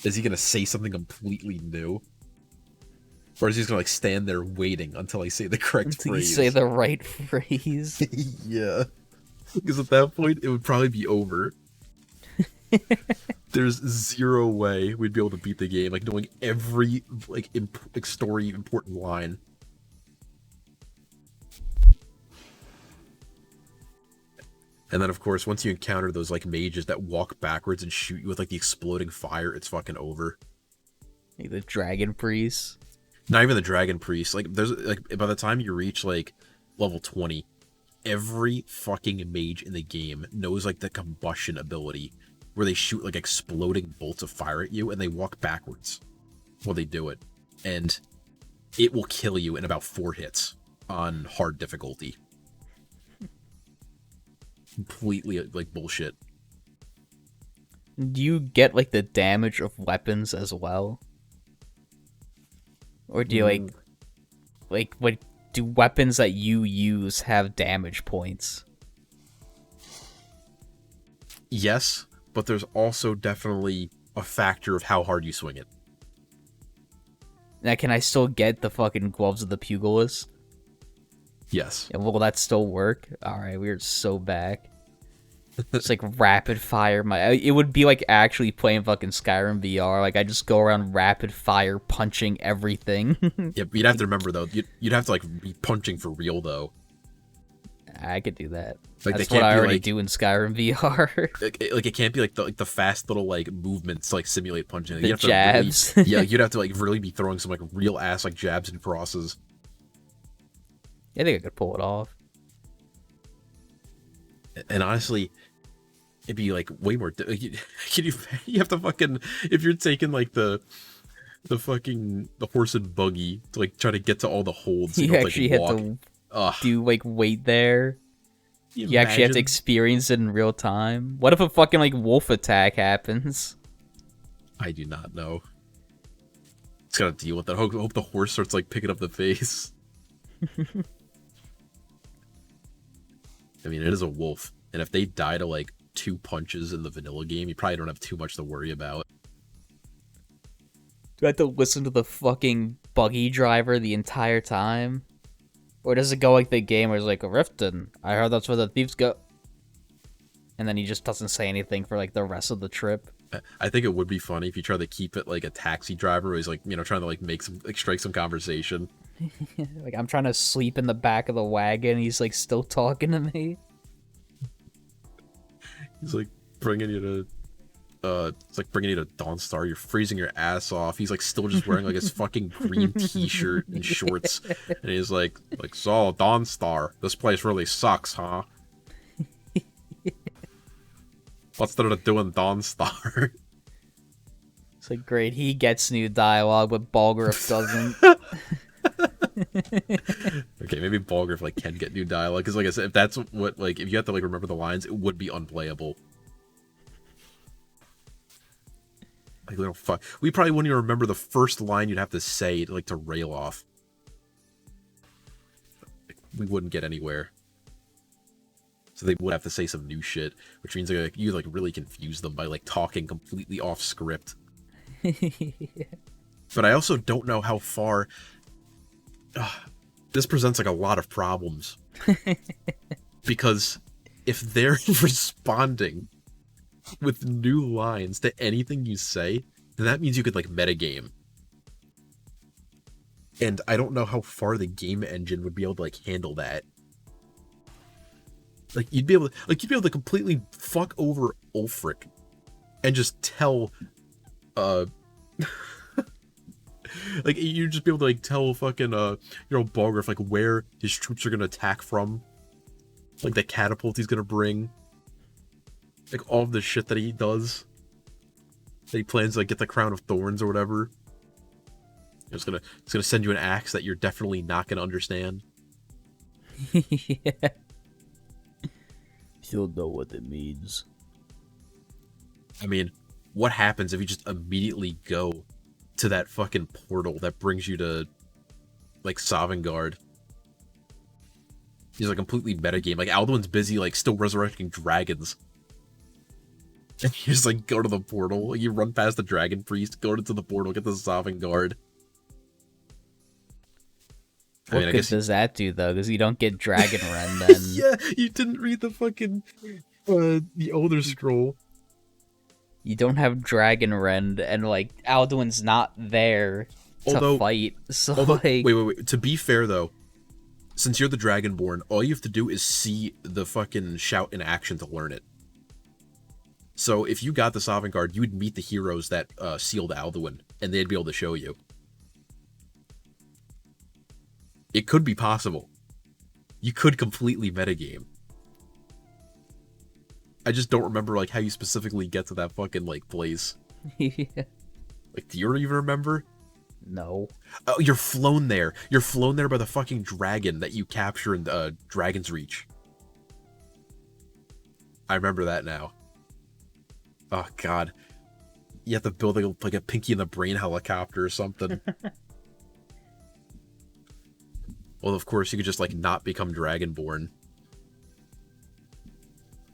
Is he gonna say something completely new? Or is he just gonna like stand there waiting until I say the correct phrase? You say the right phrase. Yeah. Because at that point it would probably be over. There's zero way we'd be able to beat the game, like knowing every like story important line. And then of course, once you encounter those like mages that walk backwards and shoot you with like the exploding fire, it's fucking over. Like the dragon priest. Not even the dragon priest. Like there's like by the time you reach like level 20, every fucking mage in the game knows like the combustion ability, where they shoot like exploding bolts of fire at you and they walk backwards while they do it. And it will kill you in about 4 hits on hard difficulty. Completely like bullshit. Do you get like the damage of weapons as well? Or do you like what do weapons that you use have damage points? Yes, but there's also definitely a factor of how hard you swing it. Now, can I still get the fucking gloves of the pugilist? Yes. And will that still work? Alright, we're so back. It's like rapid fire. It would be like actually playing fucking Skyrim VR. Like I just go around rapid fire punching everything. Yeah, you'd have to remember though. You'd have to like be punching for real though. I could do that. Like, that's what I already do in Skyrim VR. like it can't be like the fast little like movements to like simulate punching. The jabs. Really, yeah, you'd have to like really be throwing some like real ass like jabs and crosses. I think I could pull it off. And honestly, it'd be like way more. You have to fucking, if you're taking like the horse and buggy to like try to get to all the holds. You actually have to do like wait there. You actually have to experience it in real time. What if a fucking like wolf attack happens? I do not know. It's gotta deal with that. Hope the horse starts like picking up the pace. I mean, it is a wolf, and if they die to like 2 punches in the vanilla game, you probably don't have too much to worry about. Do I have to listen to the fucking buggy driver the entire time? Or does it go like the game where it's like, Riften, I heard that's where the thieves go. And then he just doesn't say anything for like the rest of the trip. I think it would be funny if you try to keep it like a taxi driver where he's like, trying to like strike some conversation. Like I'm trying to sleep in the back of the wagon, he's like still talking to me. He's like bringing you to Dawnstar. You're freezing your ass off. He's like still just wearing like his fucking green t-shirt and shorts, and he's like so Dawnstar, this place really sucks, huh? What's there to do in Dawnstar? It's like great, he gets new dialogue, but Balgruuf doesn't. Okay, maybe Balgruuf like can get new dialogue, because like I said, if that's what like if you have to like remember the lines, it would be unplayable. Like little fuck, we probably wouldn't even remember the first line you'd have to say to rail off. we wouldn't get anywhere. So they would have to say some new shit, which means like you like really confuse them by like talking completely off script. But I also don't know how far this presents like a lot of problems. Because if they're responding with new lines to anything you say, then that means you could like metagame. And I don't know how far the game engine would be able to like handle that. Like you'd be able to completely fuck over Ulfric and just tell like you'd just be able to like tell fucking Balgruuf like where his troops are gonna attack from. Like the catapult he's gonna bring. Like all of the shit that he does. That he plans to like get the crown of thorns or whatever. It's gonna send you an axe that you're definitely not gonna understand. Yeah. You'll know what it means. I mean, what happens if you just immediately go to that fucking portal that brings you to like Sovngarde? He's like completely metagame. Like Alduin's busy like still resurrecting dragons. And you just like go to the portal, you run past the dragon priest, go into the portal, get to Sovngarde. What good does that do though? Because you don't get Dragon Rend then. Yeah, you didn't read the fucking the Elder Scroll. You don't have Dragon Rend, and like Alduin's not there to fight. So like, wait. To be fair though, since you're the Dragonborn, all you have to do is see the fucking shout in action to learn it. So if you got the Sovngarde, you would meet the heroes that sealed Alduin, and they'd be able to show you. It could be possible. You could completely metagame. I just don't remember like how you specifically get to that fucking like place. Yeah. Like, do you even remember? No. Oh, you're flown there. You're flown there by the fucking dragon that you capture in Dragon's Reach. I remember that now. Oh god. You have to build like a Pinky in the Brain helicopter or something. Well, of course, you could just, like, not become Dragonborn.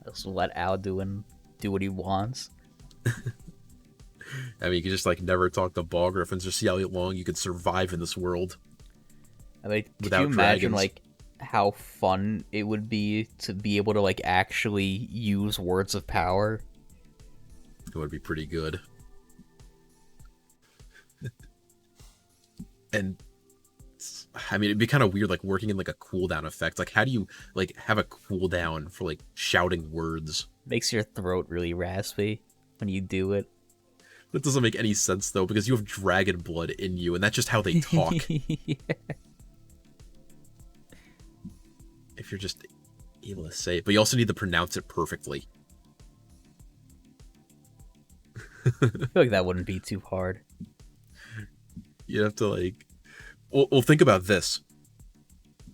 Also let Alduin do what he wants. I mean, you could just, like, never talk to Balgruuf and just see how long you could survive in this world. I mean, could you imagine, like, how fun it would be to be able to, like, actually use words of power? It would be pretty good. And... I mean, it'd be kind of weird, like, working in, like, a cooldown effect. Like, how do you, like, have a cooldown for, like, shouting words? Makes your throat really raspy when you do it. That doesn't make any sense, though, because you have dragon blood in you, and that's just how they talk. Yeah. If you're just able to say it. But you also need to pronounce it perfectly. I feel like that wouldn't be too hard. You have to, like... Well, think about this.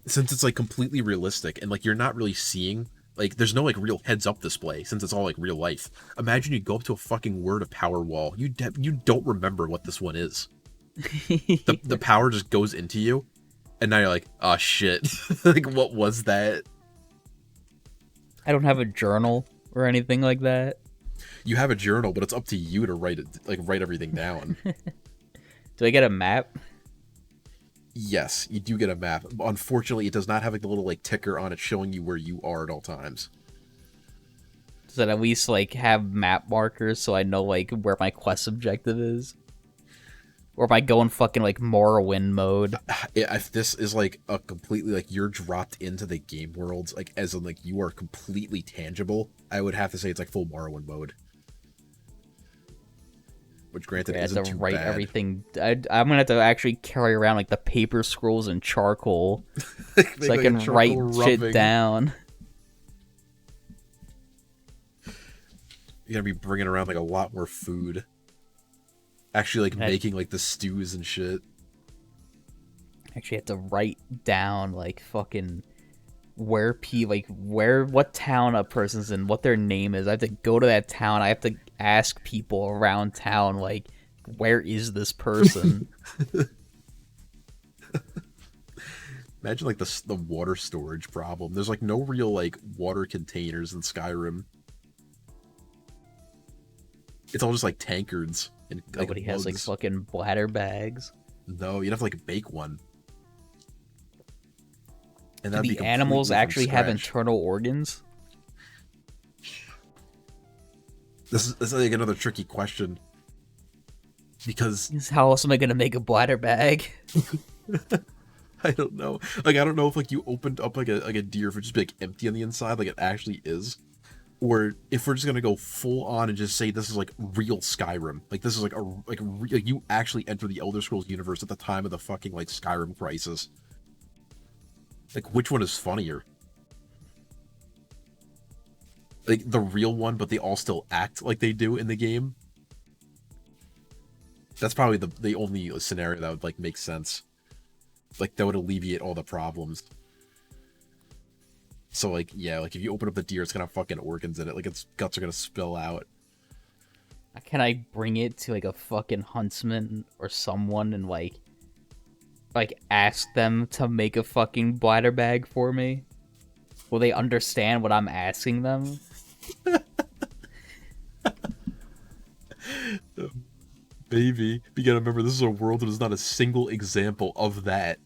Since it's, like, completely realistic, and, like, you're not really seeing... Like, there's no, like, real heads-up display, since it's all, like, real life. Imagine you go up to a fucking word of power wall. You don't remember what this one is. The power just goes into you, and now you're like, oh, shit. Like, what was that? I don't have a journal or anything like that. You have a journal, but it's up to you to write it, like, write everything down. Do I get a map? Yes, you do get a map. Unfortunately, it does not have like the little like ticker on it showing you where you are at all times. Does it at least like have map markers so I know like where my quest objective is? Or am I going fucking like Morrowind mode? If this is like a completely like you're dropped into the game world, like as in like you are completely tangible, I would have to say it's like full Morrowind mode. Which granted isn't too bad. Everything. I'm gonna have to actually carry around like the paper scrolls and charcoal, so I can write shit down. You're gonna be bringing around like a lot more food. Actually, like making like the stews and shit. Actually, have to write down like fucking what town a person's in, what their name is. I have to go to that town. I have to ask people around town, like, where is this person? Imagine like the water storage problem. There's like no real like water containers in Skyrim. It's all just like tankards and like Nobody has like mugs. fucking bladder bags. No, you'd have to like bake one. And Do that'd be the animals completely from actually have scratch. internal organs? This is like another tricky question. Because How else am I gonna make a bladder bag? I don't know. Like I don't know if like you opened up like a deer if it just be like empty on the inside like it actually is. Or if we're just gonna go full on and just say this is like real Skyrim. Like this is like like you actually enter the Elder Scrolls universe at the time of the fucking like Skyrim crisis. Like which one is funnier? Like the real one, but they all still act like they do in the game. That's probably the only scenario that would like make sense. Like that would alleviate all the problems. So like yeah, like if you open up the deer, it's gonna have fucking organs in it. Like its guts are gonna spill out. Can I bring it to like a fucking huntsman or someone and like ask them to make a fucking bladder bag for me? Will they understand what I'm asking them? Maybe. You gotta remember, this is a world that is not a single example of that.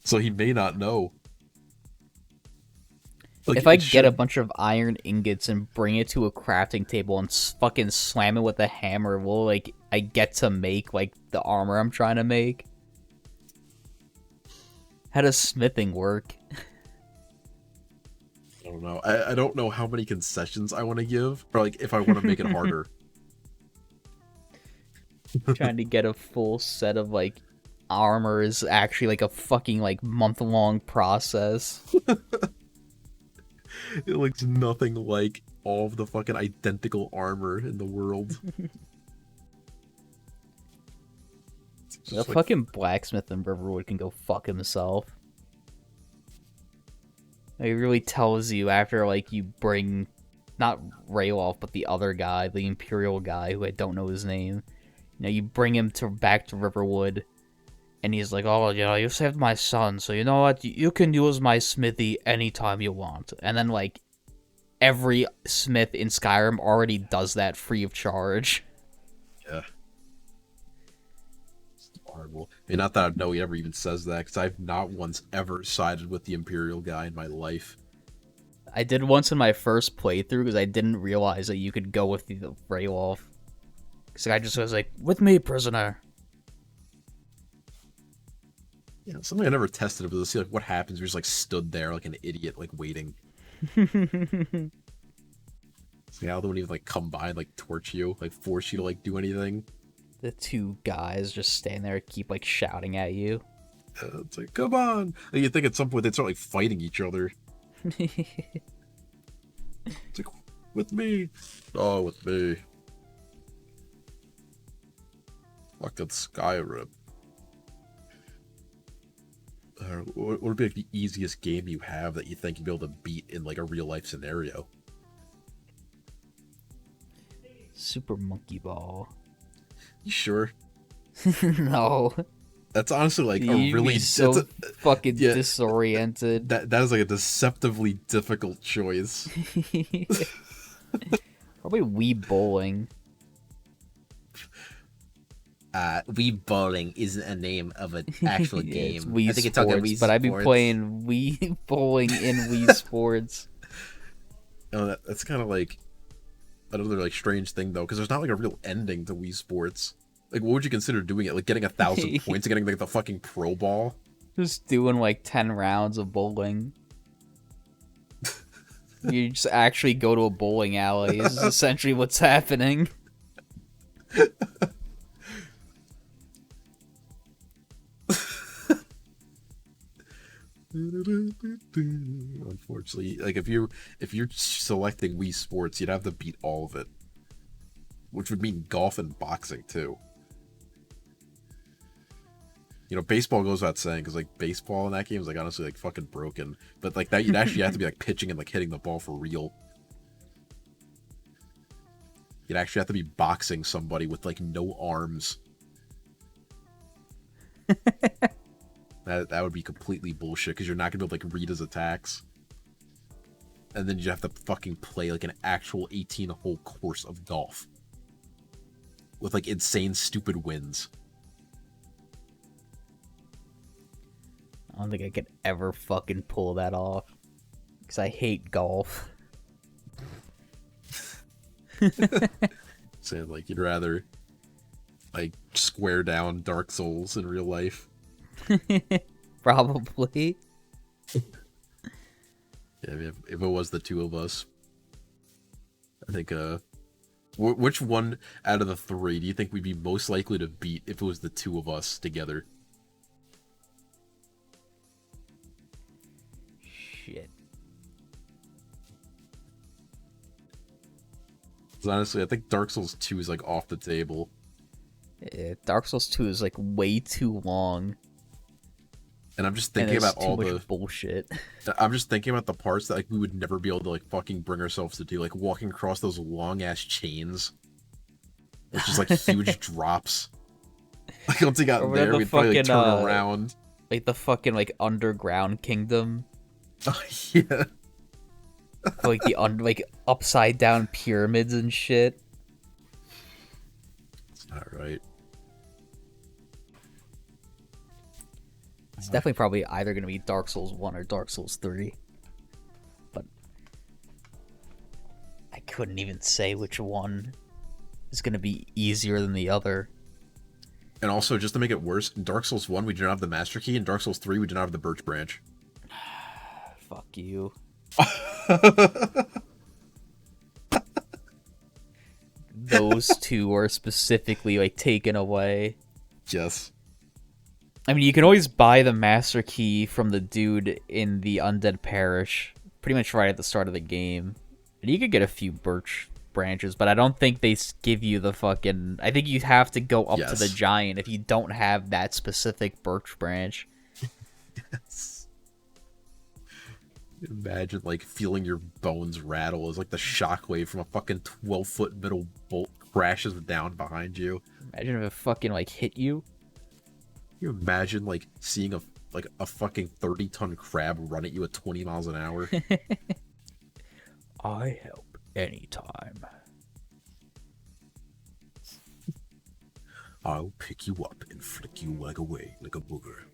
So he may not know. Like, If I get a bunch of iron ingots and bring it to a crafting table and fucking slam it with a hammer, will like I get to make like the armor I'm trying to make? How does smithing work? I don't know. I don't know how many concessions I want to give, or like if I want to make it harder. Trying to get a full set of like armor is actually like a fucking like month-long process. It looks nothing like all of the fucking identical armor in the world. The fucking blacksmith in Riverwood can go fuck himself. It really tells you after like you bring not Rayloff but the other guy, the Imperial guy who I don't know his name. You know, you bring him back to Riverwood, and he's like, "Oh, you know, you saved my son, so you know what? You can use my smithy anytime you want." And then like every smith in Skyrim already does that free of charge. Yeah. It's horrible. I mean, not that I know he ever even says that, because I've not once ever sided with the Imperial guy in my life. I did once in my first playthrough because I didn't realize that you could go with the Rayloff. Because the guy just was like, "With me, prisoner." Yeah, something I never tested was to see like what happens. We just like stood there like an idiot, like waiting. So Al wouldn't even like come by and like torch you, like force you to like do anything. The two guys just stand there, keep like shouting at you. It's like, come on! Like, you think at some point they'd start like fighting each other. It's like, with me. Oh, with me. Fucking Skyrim. What would be like the easiest game you have that you think you'd be able to beat in like a real life scenario? Super Monkey Ball. You sure? No. That's honestly like a You'd really be so fucking yeah, disoriented. That is like a deceptively difficult choice. Probably Wii Bowling. Wii Bowling isn't a name of an actual Yeah, game. it's Wii I think Sports, you're talking Wii but I'd be Sports. playing Wii Bowling in Wii Sports. Oh, that's kind of like another like strange thing though, because there's not like a real ending to Wii Sports. Like, what would you consider doing it? Like getting 1,000 points and getting like the fucking pro ball? Just doing like 10 rounds of bowling. You just actually go to a bowling alley. This is essentially what's happening. Unfortunately, like if you're selecting Wii Sports, you'd have to beat all of it, which would mean golf and boxing too. You know, baseball goes without saying, because like baseball in that game is like honestly like fucking broken. But like that, you'd actually have to be like pitching and like hitting the ball for real. You'd actually have to be boxing somebody with like no arms. That would be completely bullshit because you're not gonna be able to like read his attacks. And then you have to fucking play like an actual 18-hole course of golf. With like insane stupid wins. I don't think I could ever fucking pull that off. Because I hate golf. Saying like you'd rather like square down Dark Souls in real life. Probably. Yeah, I mean, if it was the two of us, I think which one out of the three do you think we'd be most likely to beat if it was the two of us together? Shit. 'Cause honestly, I think Dark Souls 2 is like off the table. Yeah, Dark Souls 2 is like way too long. And I'm just thinking about all the bullshit. I'm just thinking about the parts that like we would never be able to like fucking bring ourselves to do, like walking across those long ass chains. It's just like huge drops. Like once we got there, we'd probably like, turn around. Like the fucking like underground kingdom. Oh yeah. Like the like upside down pyramids and shit. It's not right. It's definitely probably either going to be Dark Souls 1 or Dark Souls 3. But I couldn't even say which one is going to be easier than the other. And also, just to make it worse, in Dark Souls 1, we do not have the Master Key. In Dark Souls 3, we do not have the Birch Branch. Fuck you. Those two are specifically, like, taken away. Yes. I mean, you can always buy the Master Key from the dude in the Undead Parish, pretty much right at the start of the game. And you could get a few birch branches, but I don't think they give you the fucking... I think you have to go up to the giant if you don't have that specific birch branch. Yes. Imagine, like, feeling your bones rattle as, like, the shockwave from a fucking 12-foot metal bolt crashes down behind you. Imagine if it fucking, like, hit you. Can you imagine, like, seeing a fucking 30-ton crab run at you at 20 miles an hour? I help anytime. I'll pick you up and flick you like away like a booger.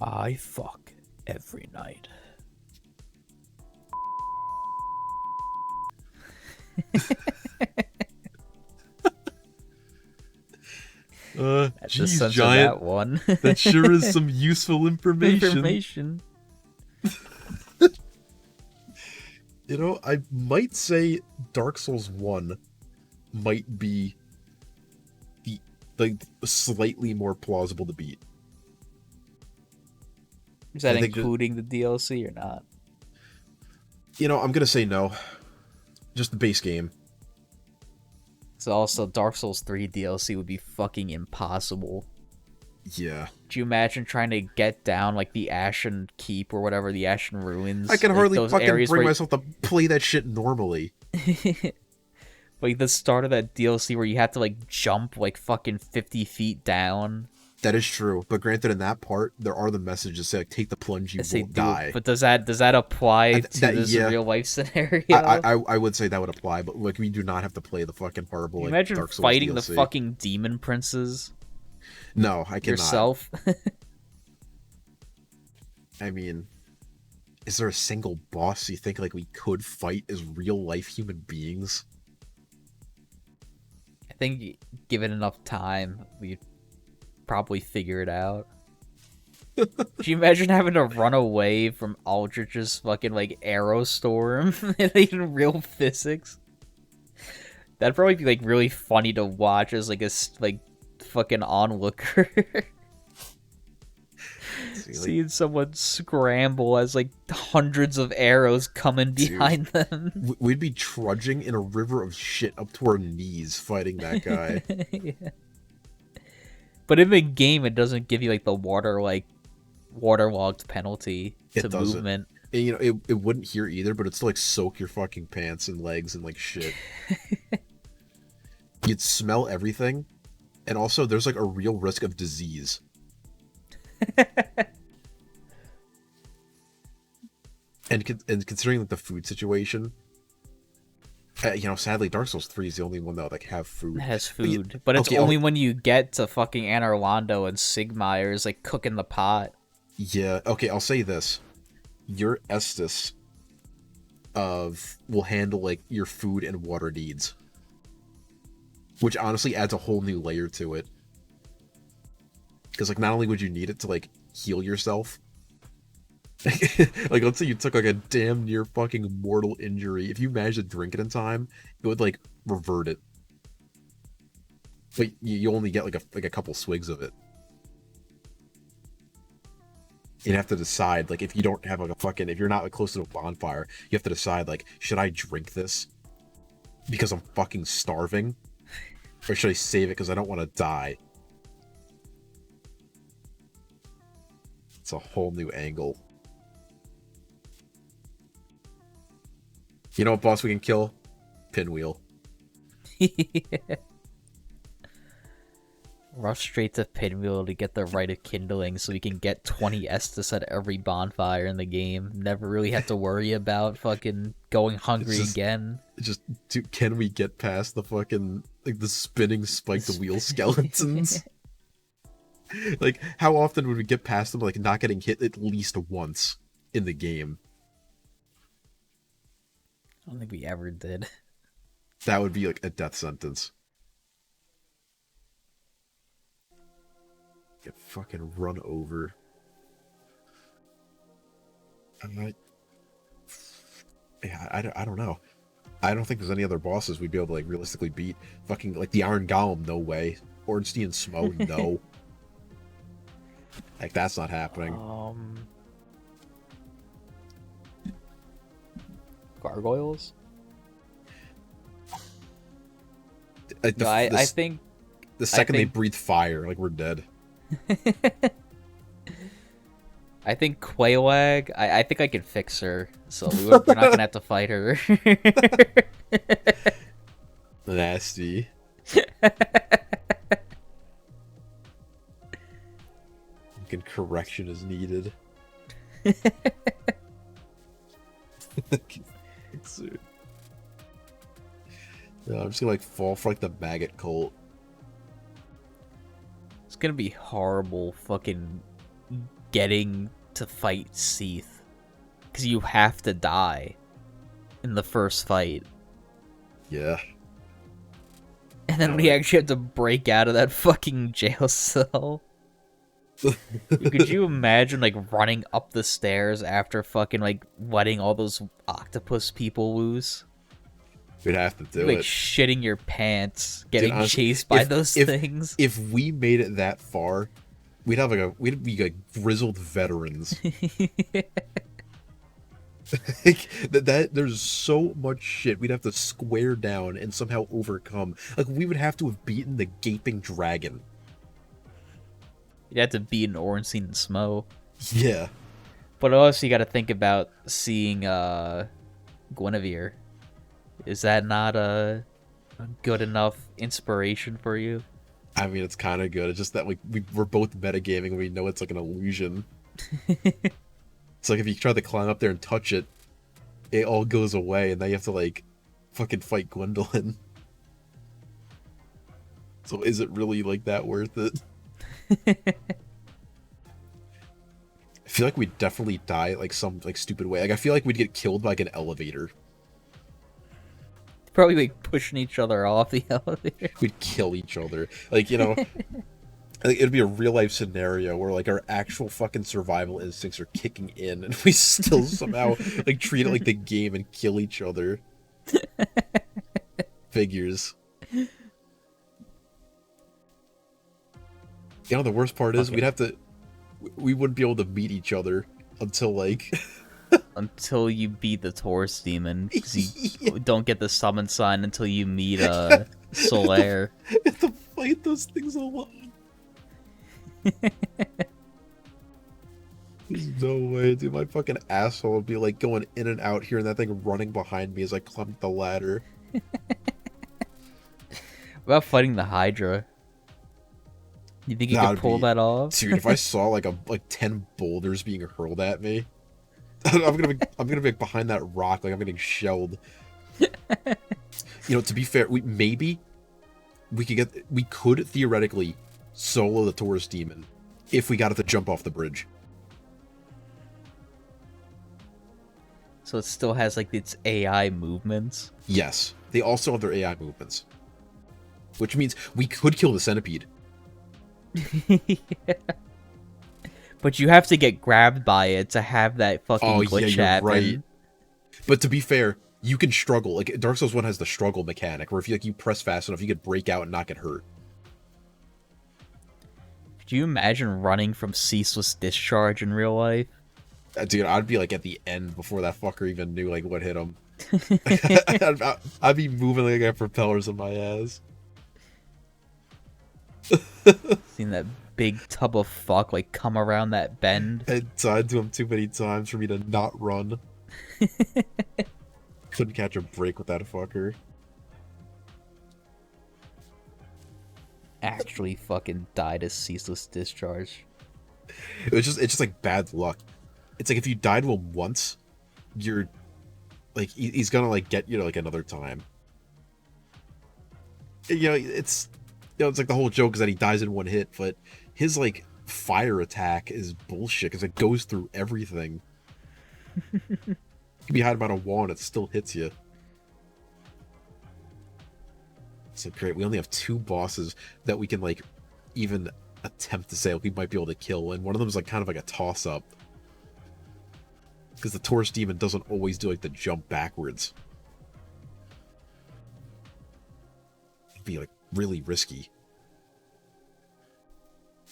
I fuck every night. Geez, Giant, that one. That sure is some useful information. You know, I might say Dark Souls 1 might be the slightly more plausible to beat. Is that including the DLC or not? You know, I'm gonna say no. Just the base game. So also, Dark Souls 3 DLC would be fucking impossible. Yeah. Do you imagine trying to get down, like, the Ashen Keep or whatever, the Ashen Ruins? I can hardly fucking bring where... myself to play that shit normally. Like, the start of that DLC where you have to, like, jump, like, fucking 50 feet down. That is true, but granted, in that part, there are the messages say, like, take the plunge, you won't die. But does that apply to this real-life scenario? I would say that would apply, but, like, we do not have to play the fucking horrible, like, imagine Dark Souls fighting DLC. the fucking demon princes? No, I cannot. Yourself? I mean, is there a single boss you think, like, we could fight as real-life human beings? I think, given enough time, we'd probably figure it out. Could you imagine having to run away from Aldrich's fucking, like, arrow storm in real physics? That'd probably be, like, really funny to watch as, like, a, like, fucking onlooker. Seeing someone scramble as, like, hundreds of arrows coming behind them. We'd be trudging in a river of shit up to our knees fighting that guy. Yeah. But in the game, it doesn't give you, like, the waterlogged penalty to movement. And, you know, it wouldn't here either, but it'd still, like, soak your fucking pants and legs and, like, shit. You'd smell everything, And also, there's like a real risk of disease. and considering like the food situation, sadly, Dark Souls 3 is the only one that like have food. It has food, but it's only when you get to fucking Anor Londo and Sigmaier's like cooking the pot. Yeah. Okay, I'll say this: your Estus will handle like your food and water needs, which honestly adds a whole new layer to it. Because like not only would you need it to like heal yourself, like let's say you took like a damn near fucking mortal injury, if you managed to drink it in time, it would like revert it. But you only get like a couple swigs of it. You'd have to decide, like, if you don't have like a fucking, if you're not like close to a bonfire, you have to decide, like, should I drink this because I'm fucking starving, or should I save it because I don't want to die? It's a whole new angle. You know what boss we can kill? Pinwheel. Rush straight to Pinwheel to get the Rite of Kindling so we can get 20 Estus at every bonfire in the game. Never really have to worry about fucking going hungry again. Can we get past the fucking, like, the spinning spiked wheel skeletons? Like, how often would we get past them, like, not getting hit at least once in the game? I don't think we ever did. That would be, like, a death sentence. Get fucking run over. I don't know. I don't think there's any other bosses we'd be able to like realistically beat. Fucking like the Iron Golem, no way. Ornstein Smo, no. Like that's not happening. Gargoyles? Like I think the second they breathe fire, like we're dead. I think Quaywag, I think I can fix her, so we're not gonna have to fight her. Nasty. Fucking correction is needed. No, I'm just gonna like fall for like the maggot cult. It's gonna be horrible fucking getting to fight Seath, because you have to die in the first fight. Yeah. And then we actually have to break out of that fucking jail cell. Could you imagine like running up the stairs after fucking like letting all those octopus people loose? We'd have to do like it. Shitting your pants, getting honestly, chased by those things. If we made it that far, we'd be like grizzled veterans. Like, there's so much shit we'd have to square down and somehow overcome. Like we would have to have beaten the gaping dragon. You'd have to beat an Ornstein and Smo. Yeah. But also you got to think about seeing Guinevere. Is that not a good enough inspiration for you? I mean, it's kind of good. It's just that like we're both metagaming and we know it's like an illusion. It's like if you try to climb up there and touch it, it all goes away, and now you have to like fucking fight Gwendolyn. So is it really like that worth it? I feel like we'd definitely die like some like stupid way. Like I feel like we'd get killed by like an elevator. Probably like pushing each other off the elevator. We'd kill each other. Like, you know, like, it'd be a real life scenario where like our actual fucking survival instincts are kicking in and we still somehow like treat it like the game and kill each other. Figures. You know, the worst part is we wouldn't be able to meet each other until like until you beat the Taurus demon, because you don't get the summon sign until you meet Solaire. You have to fight those things alone. There's no way, dude. My fucking asshole would be like going in and out here and that thing running behind me as I climbed the ladder. What about fighting the Hydra? You think you That'd could pull be- that off? Dude, if I saw like 10 boulders being hurled at me, I'm gonna be behind that rock like I'm getting shelled. To be fair, we could theoretically solo the tourist demon if we got it to jump off the bridge. So it still has like its AI movements. Yes, they also have their AI movements, which means we could kill the centipede. Yeah. But you have to get grabbed by it to have that fucking glitch happen. Right. But to be fair, you can struggle. Like Dark Souls 1 has the struggle mechanic, where if you press fast enough, you could break out and not get hurt. Could you imagine running from ceaseless discharge in real life? Dude, I'd be like at the end before that fucker even knew like what hit him. I'd be moving like I got propellers in my ass. Seen that big tub of fuck like come around that bend. I died to him too many times for me to not run. Couldn't catch a break with that fucker. Actually fucking died of ceaseless discharge. It's just like bad luck. It's like if you died to him once, you're like he's gonna like get you like another time. It's like the whole joke is that he dies in one hit, but his like fire attack is bullshit because it goes through everything. You can be hiding behind a wall and it still hits you. So great, we only have 2 bosses that we can like even attempt to say we might be able to kill, and one of them is like kind of like a toss-up. Because the tourist demon doesn't always do like the jump backwards. It'd be like really risky.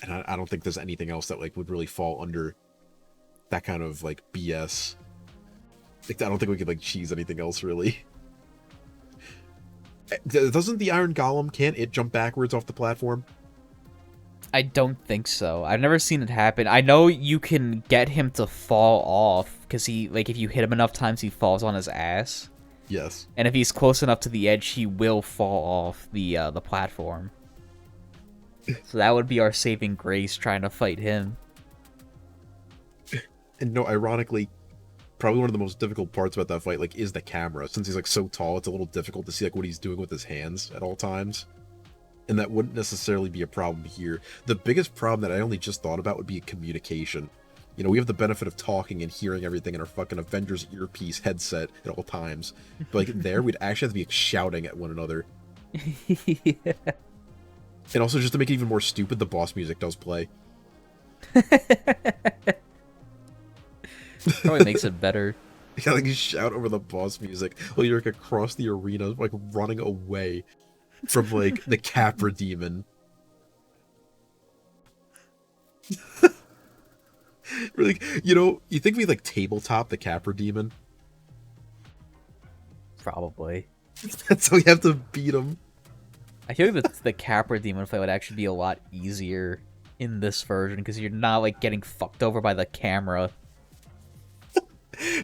And I don't think there's anything else that like would really fall under that kind of like BS. Like, I don't think we could like cheese anything else really. Doesn't the Iron Golem, can't it jump backwards off the platform? I don't think so. I've never seen it happen. I know you can get him to fall off because he, like, if you hit him enough times, he falls on his ass. Yes. And if he's close enough to the edge, he will fall off the platform. So that would be our saving grace trying to fight him. And no, ironically, probably one of the most difficult parts about that fight, like, is the camera. Since he's like so tall, it's a little difficult to see like what he's doing with his hands at all times. And that wouldn't necessarily be a problem here. The biggest problem that I only just thought about would be communication. We have the benefit of talking and hearing everything in our fucking Avengers earpiece headset at all times. But like there, we'd actually have to be shouting at one another. Yeah. And also, just to make it even more stupid, the boss music does play. Probably makes it better. Yeah, like you shout over the boss music while you're like across the arena, like running away from like the Capra demon. Really, you think we like tabletop the Capra demon? Probably. That's how we have to beat him. I feel like the Capra demon fight would actually be a lot easier in this version because you're not like getting fucked over by the camera.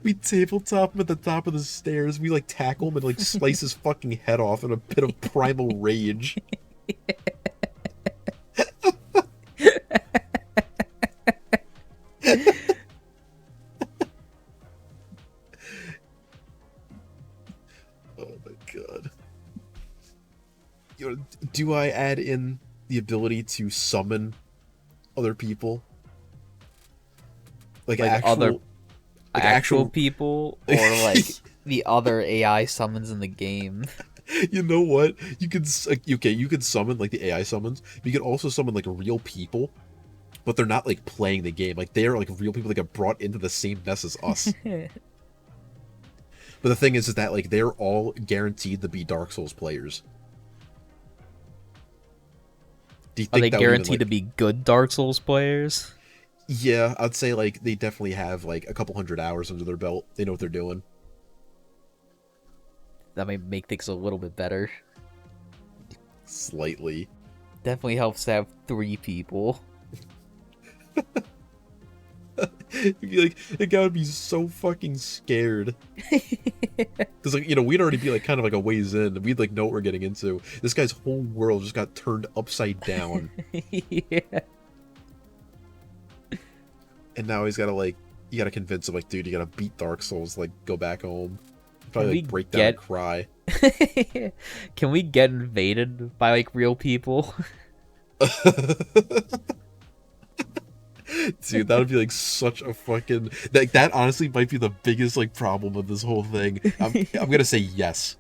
We tabletop him at the top of the stairs. We like tackle him and like slice his fucking head off in a bit of primal rage. Oh my god. Do I add in the ability to summon other people? Like actual people, or like the other AI summons in the game. You know what? You could summon like the AI summons, but you could also summon like real people, but they're not like playing the game. Like they're like real people that get brought into the same mess as us. But the thing is that like they're all guaranteed to be Dark Souls players. Do you think Are they that would guaranteed even, to be good Dark Souls players? Yeah, I'd say like they definitely have like a couple hundred hours under their belt. They know what they're doing. That might make things a little bit better. Slightly. Definitely helps to have 3 people. It'd be like, the guy would be so fucking scared. Because, like, you know, we'd already be, like, kind of, like, a ways in. We'd, like, know what we're getting into. This guy's whole world just got turned upside down. Yeah. And now he's gotta, like, you gotta convince him, like, dude, you gotta beat Dark Souls, like, go back home. Probably, like, break down and cry. Can we get invaded by, like, real people? Dude, that would be like such a fucking like that. Honestly, might be the biggest like problem of this whole thing. I'm gonna say yes.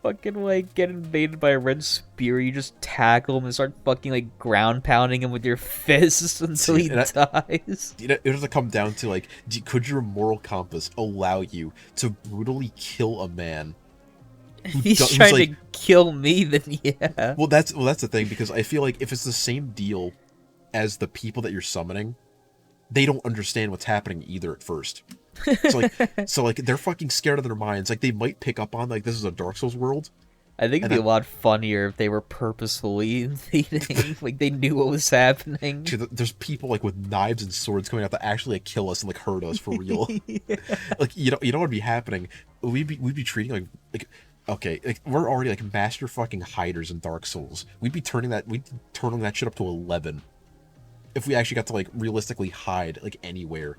Fucking like get invaded by a red spear, you just tackle him and start fucking like ground pounding him with your fists until he dies. You know, it has to come down to like, could your moral compass allow you to brutally kill a man? He's trying to kill me, then yeah. Well, that's the thing, because I feel like if it's the same deal as the people that you're summoning, they don't understand what's happening either at first. So like they're fucking scared of their minds. Like they might pick up on like this is a Dark Souls world. I think it'd be a lot funnier if they were purposefully invading. Like they knew what was happening. Dude, there's people like with knives and swords coming out to actually like kill us and like hurt us for real. Yeah. Like you know what would be happening? We'd be treating like okay, like we're already like master fucking hiders in Dark Souls. We'd be turning that shit up to 11 if we actually got to like realistically hide like anywhere.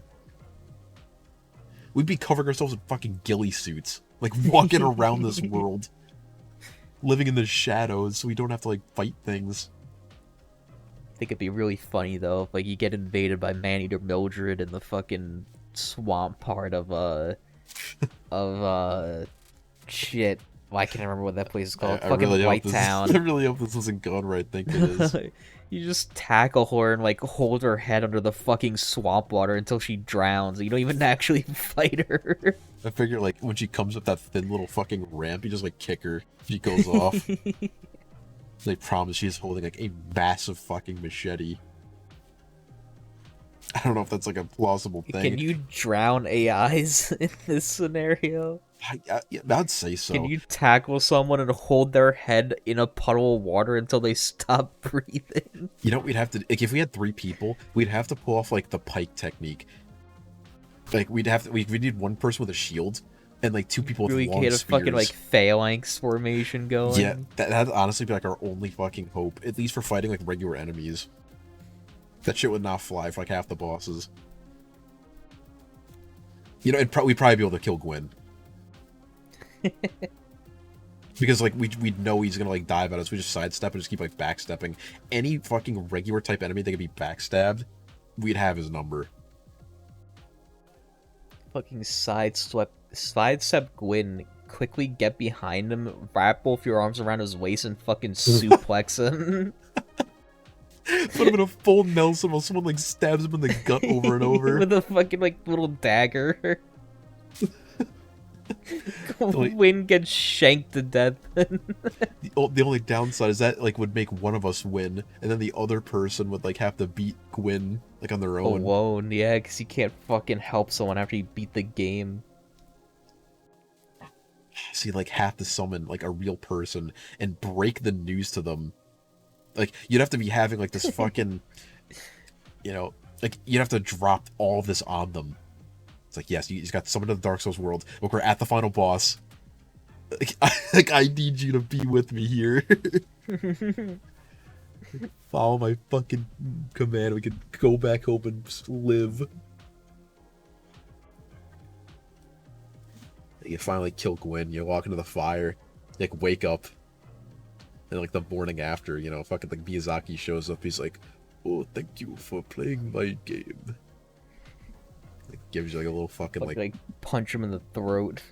We'd be covering ourselves in fucking ghillie suits, like walking around this world, living in the shadows, so we don't have to like fight things. I think it'd be really funny though if like you get invaded by Maneater Mildred in the fucking swamp part of shit. Well, I can't remember what that place is called. Fucking really White Town. I really hope this isn't going where I think it is. You just tackle her and like hold her head under the fucking swamp water until she drowns. You don't even actually fight her. I figure like when she comes up that thin little fucking ramp, you just like kick her. She goes off. They promise she's holding like a massive fucking machete. I don't know if that's like a plausible thing. Can you drown AIs in this scenario? Yeah, I'd say so. Can you tackle someone and hold their head in a puddle of water until they stop breathing? You know what we'd have to, like, if we had 3 people, we'd have to pull off like the pike technique. Like we'd need one person with a shield and like 2 people with long spears. Really get a fucking like phalanx formation going. Yeah, that'd honestly be like our only fucking hope, at least for fighting like regular enemies. That shit would not fly for like half the bosses. You know, we'd probably be able to kill Gwyn. Because like we'd know he's gonna like dive at us. We just sidestep and just keep like backstepping. Any fucking regular type enemy that could be backstabbed, we'd have his number. Fucking sidestep Gwyn, quickly get behind him, wrap both your arms around his waist and fucking suplex him. Put him in a full Nelson while someone like stabs him in the gut over and over. With a fucking like little dagger. Gwyn gets shanked to death. The only downside is that like would make one of us win, and then the other person would like have to beat Gwyn like on their own. Alone, yeah, because you can't fucking help someone after you beat the game. So you like have to summon like a real person and break the news to them. Like you'd have to be having like this fucking, you know, like you'd have to drop all of this on them. It's like, yes, you just got summoned to the Dark Souls world. Look, we're at the final boss. Like, I need you to be with me here. Follow my fucking command. We can go back home and just live. You finally kill Gwyn. You walk into the fire. You, like, wake up. And, like, the morning after, you know, fucking, like, Miyazaki shows up. He's like, oh, thank you for playing my game. Like, gives you like a little fucking like punch him in the throat.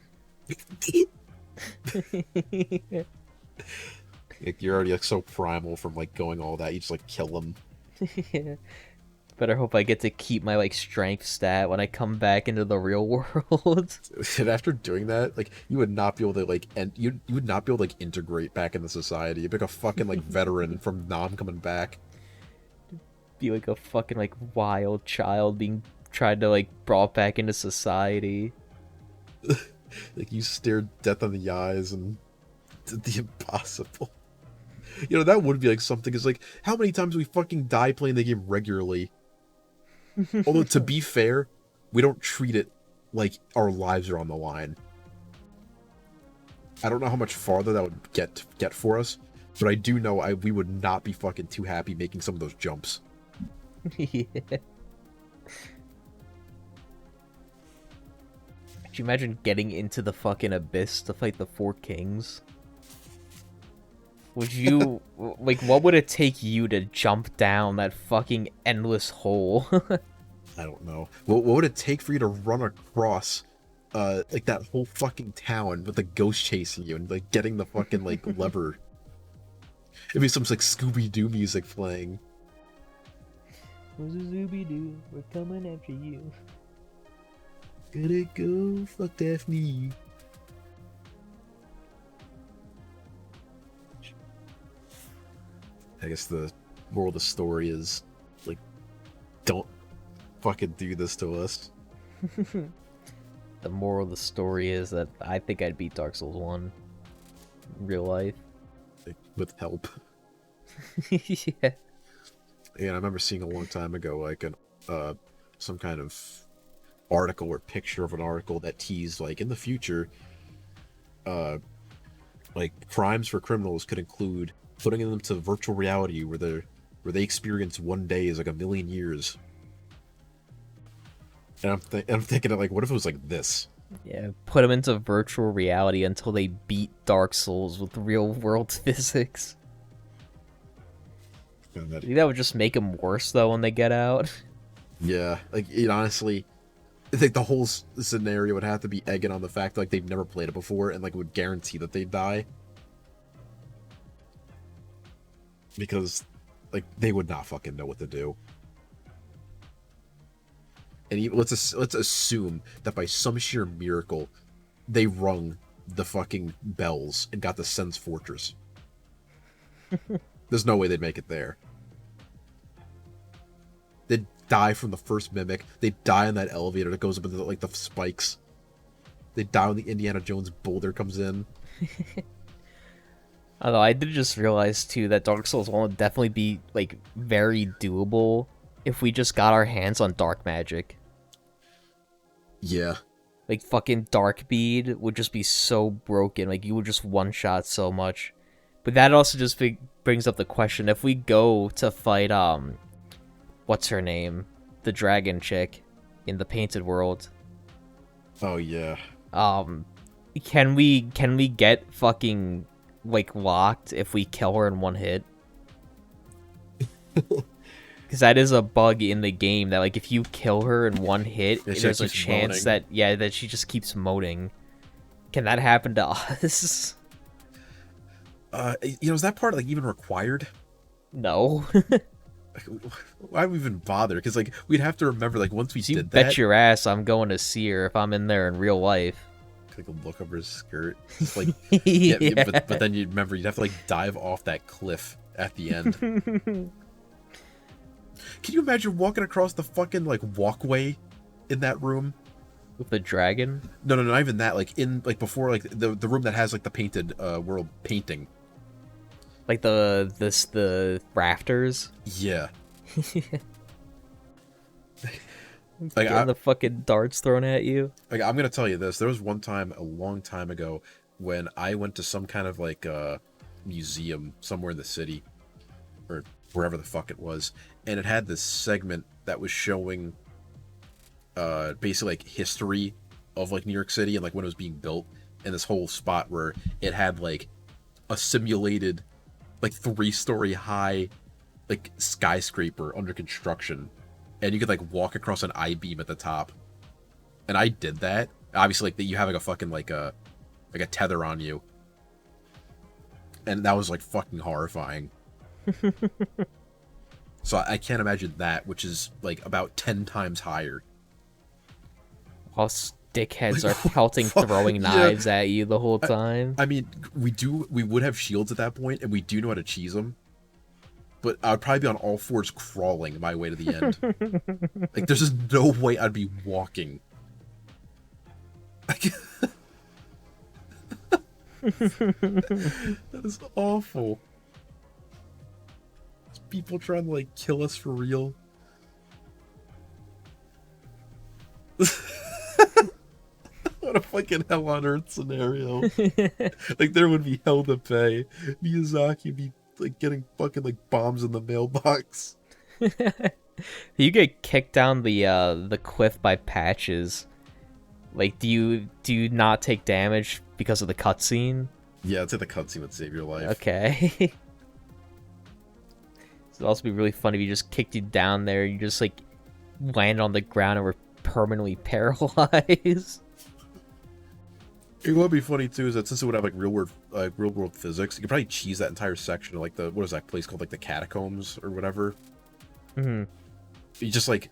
Like you're already like so primal from like going all that, you just like kill him. Yeah. Better hope I get to keep my like strength stat when I come back into the real world. And after doing that, like you would not be able to like you would not be able to like integrate back into society. You'd be like a fucking like veteran from Nam coming back. Be like a fucking like wild child being tried to like brought back into society. Like you stared death in the eyes and did the impossible. You know, that would be like something, is like how many times we fucking die playing the game regularly. Although, to be fair, we don't treat it like our lives are on the line. I don't know how much farther that would get for us, but I do know we would not be fucking too happy making some of those jumps. Yeah. Could you imagine getting into the fucking abyss to fight the Four Kings? Would you, like, what would it take you to jump down that fucking endless hole? I don't know. What would it take for you to run across, like, that whole fucking town with the ghost chasing you and, like, getting the fucking, like, lever? It'd be some, like, Scooby-Doo music playing. Scooby-Doo, we're coming after you. Gotta go, fuck Daphne. I guess the moral of the story is, like, don't fucking do this to us. The moral of the story is that I think I'd beat Dark Souls 1 in real life. Like, with help. Yeah. Yeah, I remember seeing a long time ago, like, some kind of article or picture of an article that teased, like, in the future, like, crimes for criminals could include putting them to virtual reality where they experience one day as like 1,000,000 years. And I'm thinking of, like, what if it was like this? Yeah, put them into virtual reality until they beat Dark Souls with real world physics. And I think that would just make them worse though when they get out. yeah, like, it honestly, I think the whole scenario would have to be egging on the fact that, like, they've never played it before and, like, would guarantee that they'd die. Because, like, they would not fucking know what to do. And even, let's assume that by some sheer miracle, they rung the fucking bells and got the Sen's Fortress. There's no way they'd make it there. They'd die from the first mimic. They'd die on that elevator that goes up into, like, the spikes. They'd die when the Indiana Jones boulder comes in. Although I did just realize too that Dark Souls 1 would definitely be, like, very doable if we just got our hands on dark magic. Yeah. Like, fucking Dark Bead would just be so broken. Like, you would just one-shot so much. But that also just brings up the question, if we go to fight, what's her name? The dragon chick in the Painted World. Oh, yeah. Can we get fucking, like, locked if we kill her in one hit? Because that is a bug in the game that, like, if you kill her in one hit, Yeah, there's a chance that she just keeps moaning. Can that happen to us? Is that part, like, even required? No. Why would we even bother? Because, like, we'd have to remember, like, once we You did bet that, your ass I'm going to see her if I'm in there in real life. like, look over his skirt. It's like, yeah. But then you'd remember you'd have to, like, dive off that cliff at the end. Can you imagine walking across the fucking, like, walkway in that room? With the dragon? No, not even that. Like, in, like, before, like, the room that has, like, the painted world painting. Like the rafters? Yeah. Like, getting the fucking darts thrown at you? Like, I'm gonna tell you this. There was one time, a long time ago, when I went to some kind of, like, museum somewhere in the city. Or wherever the fuck it was. And it had this segment that was showing basically, like, history of, like, New York City and, like, when it was being built, and this whole spot where it had, like, a simulated, like, 3-story high, like, skyscraper under construction, and you could, like, walk across an I-beam at the top. And I did that. Obviously, like, you have, like, a fucking, like a tether on you, and that was, like, fucking horrifying. So I can't imagine that, which is, like, about 10 times higher. While dickheads are pelting throwing knives at you the whole time. I mean, we would have shields at that point, and we do know how to cheese them. But I would probably be on all fours crawling my way to the end. Like, there's just no way I'd be walking. Like, that is awful. People trying to, like, kill us for real. What a fucking hell on earth scenario. Like, there would be hell to pay. Miyazaki would be, like, getting fucking, like, bombs in the mailbox. You get kicked down the cliff by Patches. Like, do you not take damage because of the cutscene? Yeah, I'd say the cutscene would save your life. Okay. It'd also be really fun if you just kicked you down there, you just, like, land on the ground and were permanently paralyzed. What would be funny too is that since it would have like real world physics, you could probably cheese that entire section of like what is that place called, like the catacombs or whatever. Mm-hmm. You just like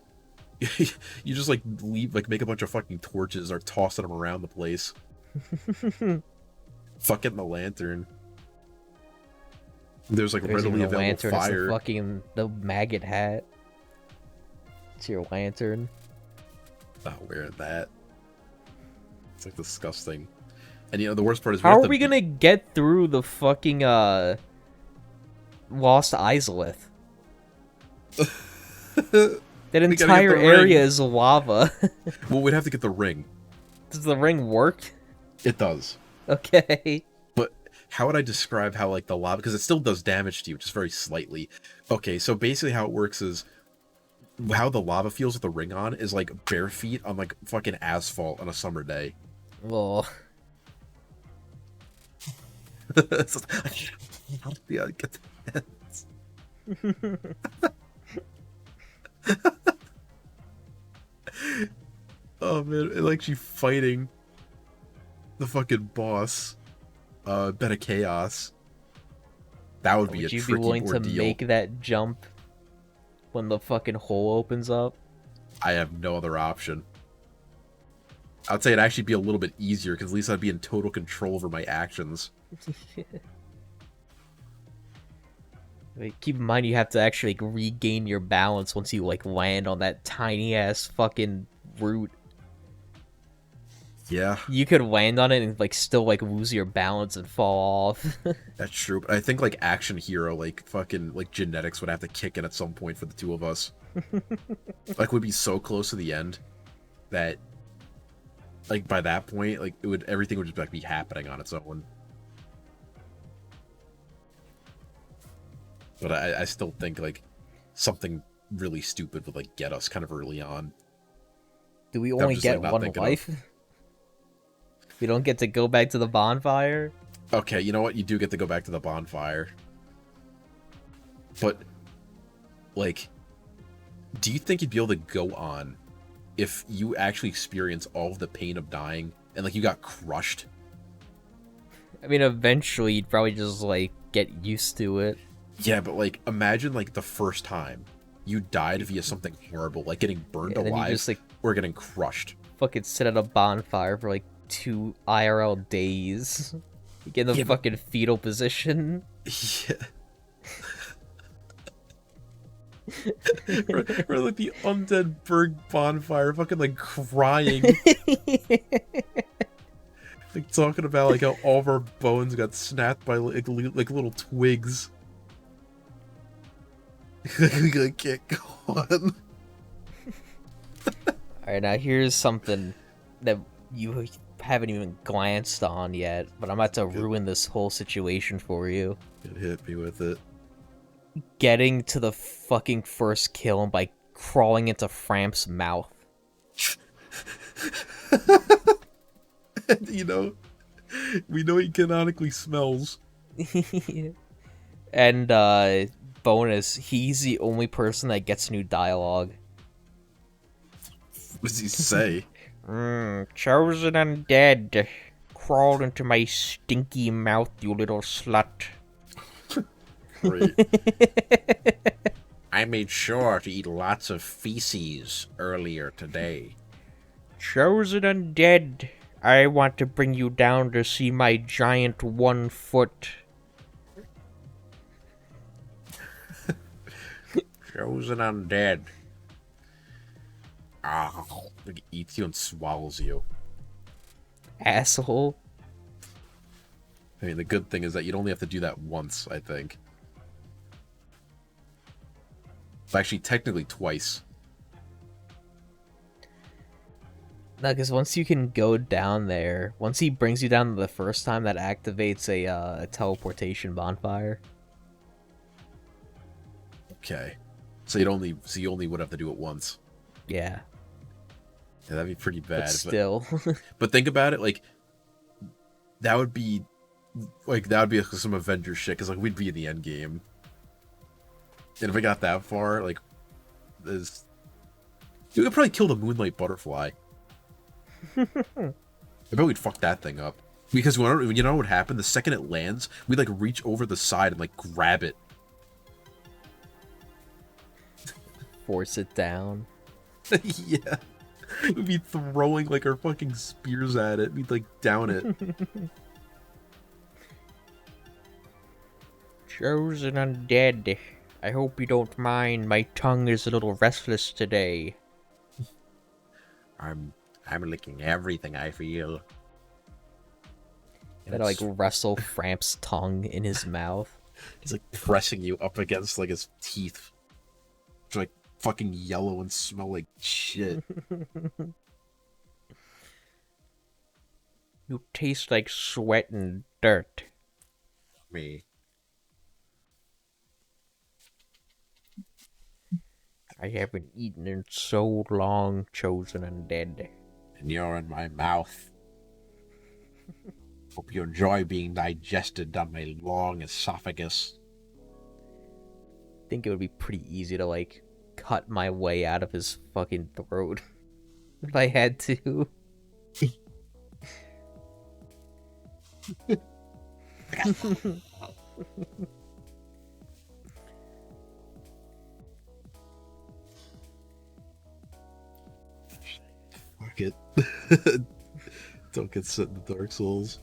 leave, like, make a bunch of fucking torches or tossing them around the place. Fucking the lantern. There's like There's readily even a available lantern. fire. It's the maggot hat. It's your lantern. Not wearing that. It's like disgusting. And you know the worst part is how are we gonna get through the fucking Lost Izalith? That entire area is lava. Well, we'd have to get the ring. Does the ring work? It does. Okay. But how would I describe how, like, the lava, because it still does damage to you, just very slightly. Okay, so basically how it works is, how the lava feels with the ring on is like bare feet on like fucking asphalt on a summer day. Well. Yeah, get the Oh man, it like you fighting the fucking boss, bit of chaos. That would be a tricky ordeal. Would you be willing to make that jump when the fucking hole opens up? I have no other option. I'd say it'd actually be a little bit easier, because at least I'd be in total control over my actions. Like, keep in mind you have to actually like, regain your balance once you like land on that tiny ass fucking root. Yeah. You could land on it and like still like lose your balance and fall off. That's true, but I think like Action Hero, like fucking like genetics would have to kick in at some point for the two of us. Like we'd be so close to the end that like by that point, like everything would just like be happening on its own. But I still think like something really stupid would like get us kind of early on. Do we only get one life? We don't get to go back to the bonfire? Okay, you know what? You do get to go back to the bonfire. But, like, do you think you'd be able to go on if you actually experience all of the pain of dying and, like, you got crushed? I mean, eventually you'd probably just, like, get used to it. Yeah, but, like, imagine, like, the first time you died via something horrible, like getting burned alive just, like, or getting crushed. Fucking sit at a bonfire for, like, 2 IRL days. You get in the fucking fetal position. Yeah. or like the undead bird bonfire, fucking like crying. Like talking about like how all of our bones got snapped by like little twigs. I can't go on. Alright, now here's something that you haven't even glanced on yet, but I'm about to ruin this whole situation for you. It hit me with it. Getting to the fucking first kill by crawling into Frampt's mouth. You know, we know he canonically smells. And, bonus, he's the only person that gets new dialogue. What does he say? Chosen undead. Crawled into my stinky mouth, you little slut. Great. I made sure to eat lots of feces earlier today. Chosen undead. I want to bring you down to see my giant 1 foot. Chosen undead. Oh, like eats you and swallows you. Asshole. I mean, the good thing is that you'd only have to do that once, I think. Actually, technically twice. No, because once you can go down there, once he brings you down the first time, that activates a teleportation bonfire. Okay. So you only would have to do it once. Yeah, Yeah, that'd be pretty bad. but still. But think about it, like that would be some Avengers shit, because like we'd be in the end game. And if I got that far, like you could probably kill the Moonlight Butterfly. I bet we'd fuck that thing up. Because you know what would happen? The second it lands, we'd like reach over the side and like grab it. Force it down. Yeah. We'd be throwing like our fucking spears at it. We'd like down it. Chosen undead. I hope you don't mind. My tongue is a little restless today. I'm licking everything I feel. Gotta like wrestle Framp's tongue in his mouth. He's like pressing you up against like his teeth. Which are like fucking yellow and smell like shit. You taste like sweat and dirt. Me. I haven't eaten in so long, chosen undead. And you're in my mouth. Hope you enjoy being digested down my long esophagus. I think it would be pretty easy to like cut my way out of his fucking throat if I had to. Fuck it. Don't get set in the Dark Souls.